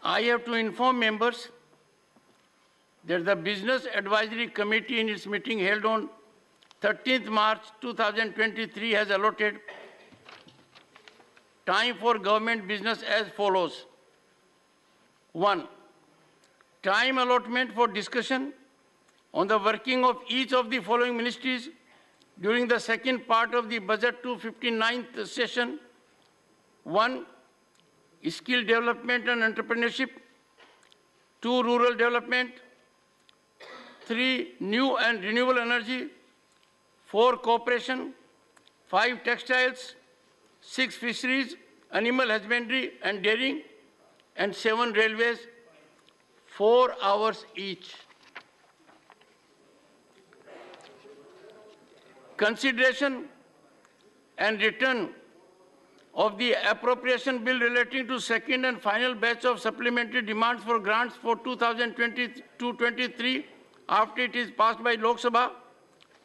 [SPEAKER 3] I have to inform members that the Business Advisory Committee in its meeting held on 13th March 2023 has allotted time for government business as follows. 1. Time allotment for discussion on the working of each of the following ministries during the second part of the Budget 259th session. 1. Skill development and entrepreneurship. 2. Rural development. 3. New and renewable energy. 4. Cooperation. 5. Textiles. 6. Fisheries, animal husbandry and dairying. And 7. Railways. 4 hours each. Consideration and return of the appropriation bill relating to second and final batch of supplementary demands for grants for 2022-23 after it is passed by Lok Sabha.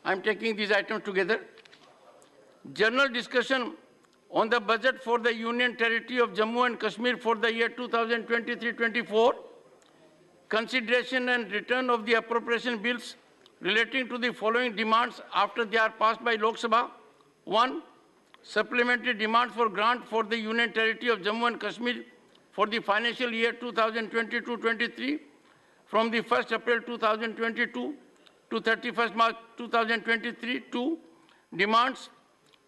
[SPEAKER 3] I am taking these items together. General discussion on the budget for the Union Territory of Jammu and Kashmir for the year 2023-24. Consideration and return of the appropriation bills relating to the following demands after they are passed by Lok Sabha. 1. Supplementary demands for grant for the Union Territory of Jammu and Kashmir for the financial year 2022-23 from the 1st April 2022 to 31st March 2023. 2. Demands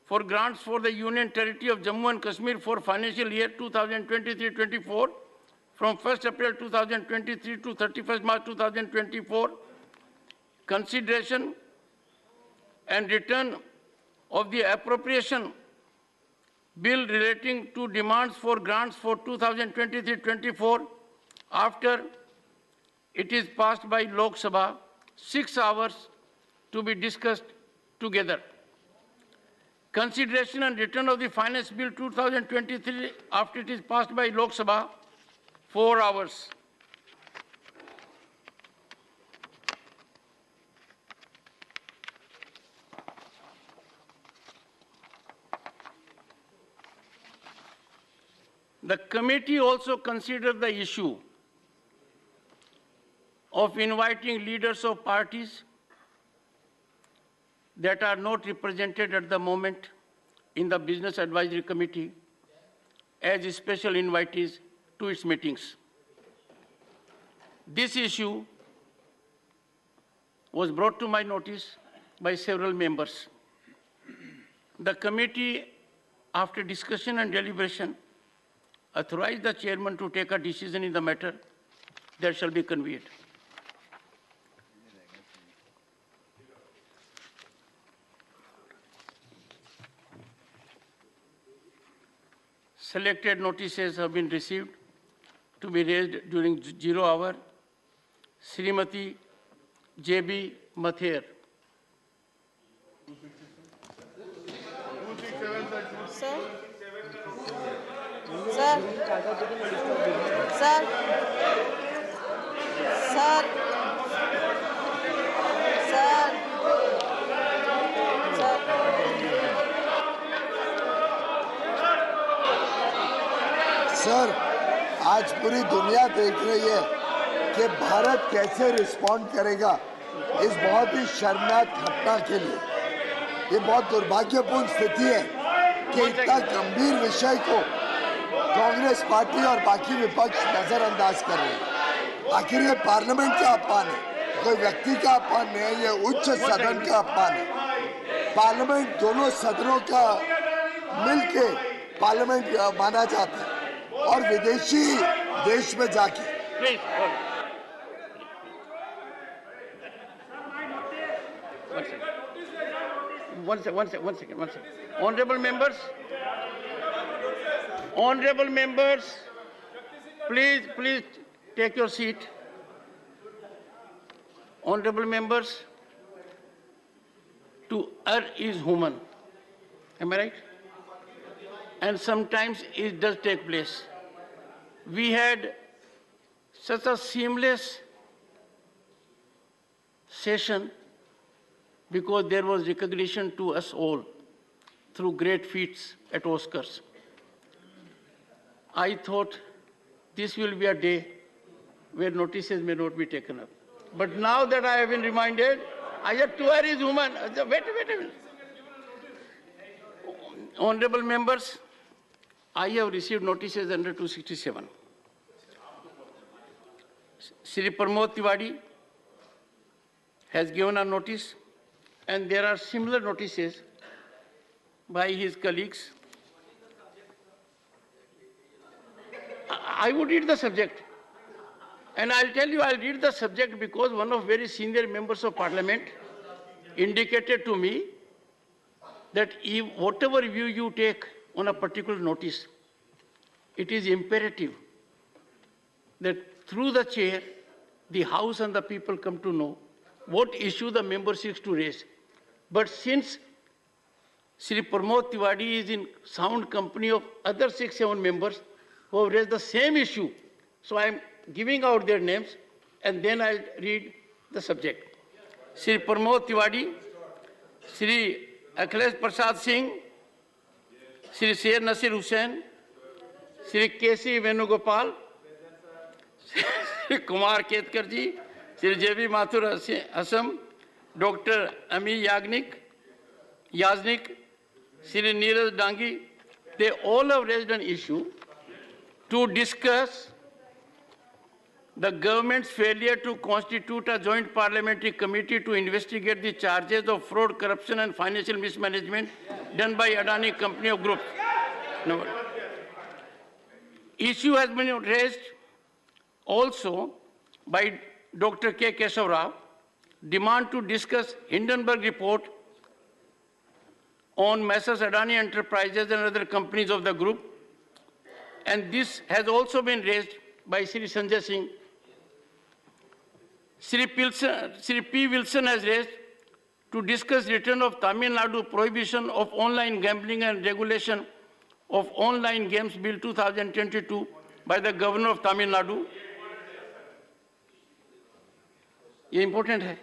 [SPEAKER 3] for grants for the Union Territory of Jammu and Kashmir for financial year 2023-24 from 1st April 2023 to 31st March 2024. Consideration and return of the appropriation bill relating to demands for grants for 2023-24 after it is passed by Lok Sabha, 6 hours to be discussed together. Consideration and return of the Finance Bill 2023 after it is passed by Lok Sabha, 4 hours. The committee also considered the issue of inviting leaders of parties that are not represented at the moment in the Business Advisory Committee as special invitees to its meetings. This issue was brought to my notice by several members. The committee, after discussion and deliberation, authorized the chairman to take a decision in the matter that shall be conveyed. Selected notices have been received to be raised during 0 hour. Srimati J.B. Mather.
[SPEAKER 8] Sir. Sir. Sir. Sir.
[SPEAKER 4] Sir, आज पूरी दुनिया देख रही है कि भारत कैसे respond करेगा इस बहुत ही शर्मनाक घटना के लिए। ये बहुत दुर्भाग्यपूर्ण स्थिति है कि इतना गंभीर विषय को कांग्रेस पार्टी और बाकी विपक्ष नजरअंदाज कर रहे हैं। आखिर ये पार्लियामेंट का अपमान है, कोई व्यक्ति का अपमान नहीं है, ये उच्च सदन का अपमान है। पार्लियामेंट दोनों सदनों का मिलके पार्लियामेंट माना जाता है और विदेशी देश में जाके
[SPEAKER 3] One second. Honorable members, please take your seat. Honorable members, to err is human. Am I right? And sometimes it does take place. We had such a seamless session because there was recognition to us all through great feats at Oscars. I thought this will be a day where notices may not be taken up. But now that I have been reminded, I said to err is human. Wait a minute. Honorable members, I have received notices under 267. Shri Pramod Tiwari has given a notice, and there are similar notices by his colleagues. I would read the subject. And I'll tell you, I'll read the subject because one of very senior members of parliament indicated to me that if whatever view you take on a particular notice, it is imperative that through the chair, the House and the people come to know what issue the member seeks to raise. But since Shri Pramod Tiwari is in sound company of other 6-7 members who have raised the same issue, so I am giving out their names and then I'll read the subject. Shri Pramod Tiwari, Shri Akhilesh Prasad Singh, Shri Sher Nasir Hussain, Shri K.C. Venugopal, Shri Kumar Ketkar ji, Shri J.B. Mathur Assam, Dr. Ami Yaznik, Shri Neeraj Dangi, they all have raised an issue to discuss the government's failure to constitute a joint parliamentary committee to investigate the charges of fraud, corruption and financial mismanagement done by Adani Company of Group. No. Issue has been raised also by Dr. K. Keshav Rao, demand to discuss Hindenburg report on Messrs. Adani Enterprises and other companies of the group. And this has also been raised by Shri Sanjay Singh. Shri P. Wilson has raised to discuss return of Tamil Nadu prohibition of online gambling and regulation of online games bill 2022 by the governor of Tamil Nadu. ये important है.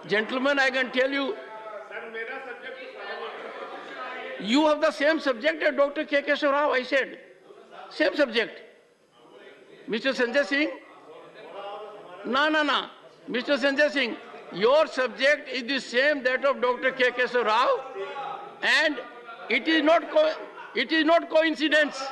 [SPEAKER 3] Gentlemen, I can tell you, you have the same subject as Dr. K. Keshav Rao, I said. Same subject. Mr. Sanjay Singh? No. Mr. Sanjay Singh, your subject is the same that of Dr. K. Keshav Rao, and it is not coincidence.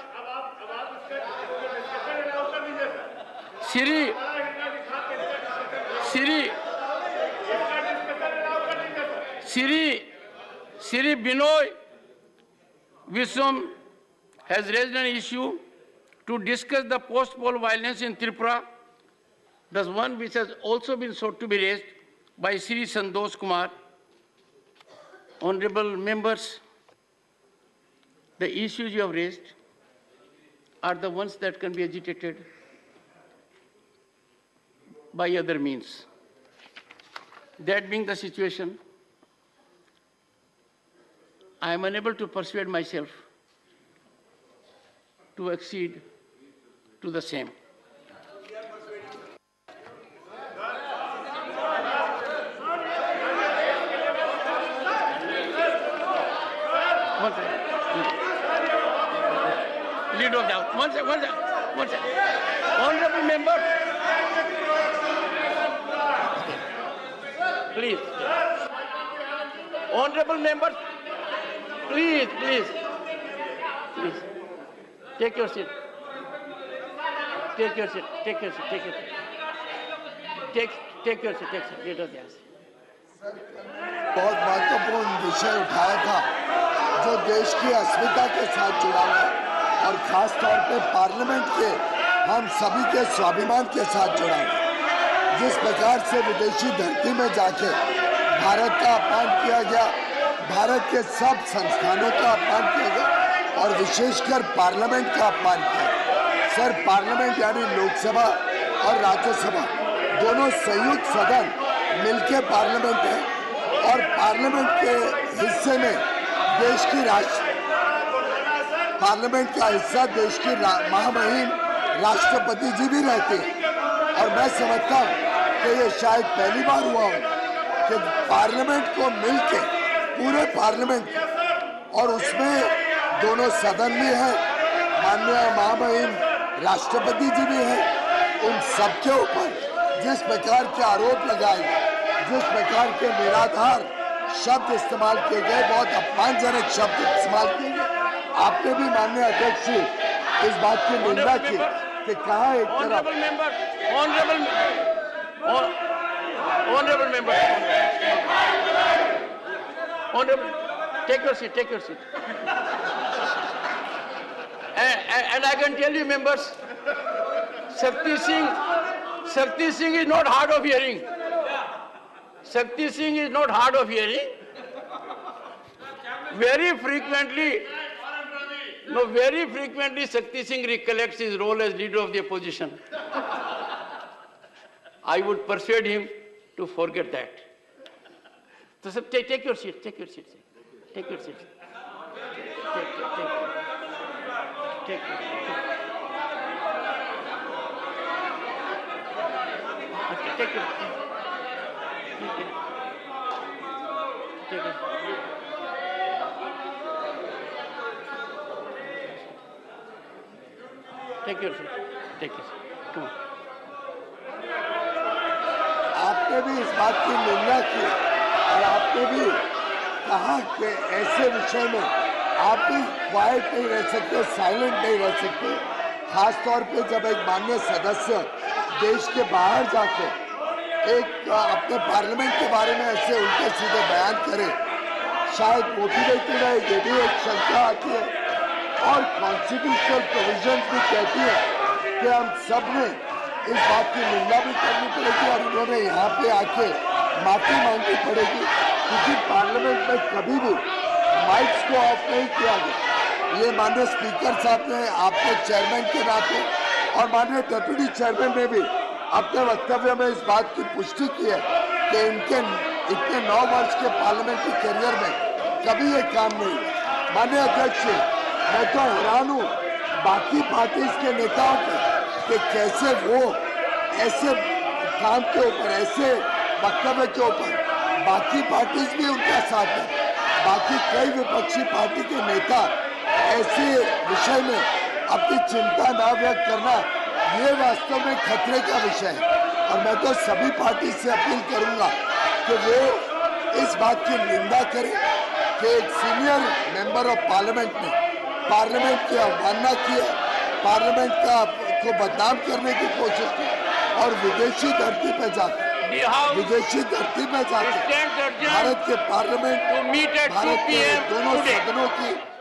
[SPEAKER 3] Shri Binoy Viswam has raised an issue to discuss the post-poll violence in Tripura, the one which has also been sought to be raised by Shri Santosh Kumar. Honorable members, the issues you have raised are the ones that can be agitated by other means. That being the situation, I am unable to persuade myself to accede to the same. Lead of doubt. One second. Honorable member. Please. Honorable members, please. Take your seat. Take your seat. Lead of doubt.
[SPEAKER 4] बहुत महत्वपूर्ण विषय उठाया था जो देश की अस्मिता के साथ जुड़ा हुआ है और खास तौर पे पार्लियामेंट के हम सभी के स्वाभिमान के साथ जुड़ा हुआ है। जिस प्रकार से विदेशी धरती में जाके भारत का अपमान किया गया, भारत के सब संस्थानों का अपमान किया गया और विशेषकर पार्लियामेंट का अपमान किया। सर, पार्लियामेंट यानी लोकसभा और राज्यसभा दोनों संयुक्त सदन मिलके पार्लियामेंट है और पार्लियामेंट के हिस्से में देश की पार्लियामेंट का हिस्सा देश की महामहिम राष्ट्रपति जी भी रहते हैं और मैं समझता हूँ कि ये शायद पहली बार हुआ हो कि पार्लियामेंट को मिलके पूरे पार्लियामेंट और उसमें दोनों सदन भी है, माननीय महामहिम राष्ट्रपति जी भी हैं, उन सबके ऊपर जिस प्रकार के आरोप लगाए गए, जिस प्रकार के निराधार शब्द इस्तेमाल किए गए, बहुत अपमानजनक शब्द इस्तेमाल किए गए। आपने भी माननीय अध्यक्ष जी इस बात की निंदा की कि कहा एक तरफ
[SPEAKER 3] take your seat. And I can tell you, members, Shakti Singh is not hard of hearing. Shakti Singh is not hard of hearing. Very frequently Shakti Singh recollects his role as leader of the opposition. I would persuade him to forget that. So, sir, take your seat. Take your seat. Take your seat. Take. Take your seat. Come on.
[SPEAKER 4] आपने भी इस बात की निंदा की और आपने भी कहा कि ऐसे विषय में आप भी क्वाइट नहीं रह सकते, साइलेंट नहीं रह सकते, खास तौर पे जब एक माननीय सदस्य देश के बाहर जाके एक अपने पार्लियामेंट के बारे में ऐसे उल्टे सीधे बयान करे, शायद मोटिवेटेड है, ये भी एक शंका आती है और कॉन्स्टिट्यूशनल प्रोविजन भी कहती है कि हम सब ने इस बात की निंदा भी करनी पड़ेगी और उन्होंने यहाँ पे आके माफी मांगनी पड़ेगी क्योंकि पार्लियामेंट में कभी भी माइक्स को ऑफ नहीं किया गया। ये माननीय स्पीकर साहब ने आपके चेयरमैन के नाते और माननीय डेप्यूटी चेयरमैन ने भी अपने वक्तव्य में इस बात की पुष्टि की है कि इनके इतने 9 वर्ष के पार्लियामेंट्री करियर में कभी ये काम नहीं हुआ। माननीय अध्यक्ष, मैं तो हैरान हूँ बाकी पार्टी के नेताओं के कि कैसे वो ऐसे काम के ऊपर, ऐसे वक्तव्य के ऊपर बाकी पार्टी भी उनका साथ है, बाकी कई विपक्षी पार्टी के नेता ऐसे विषय में अपनी चिंता ना व्यक्त करना, ये वास्तव में खतरे का विषय है और मैं तो सभी पार्टी से अपील करूंगा कि वो इस बात की निंदा करें कि एक सीनियर मेंबर ऑफ पार्लियामेंट ने पार्लियामेंट की अवमानना की है, पार्लियामेंट को बदनाम करने की कोशिश की और विदेशी धरती पर जाकर विदेशी धरती में जाकर भारत के पार्लियामेंट, भारत के दोनों सदनों की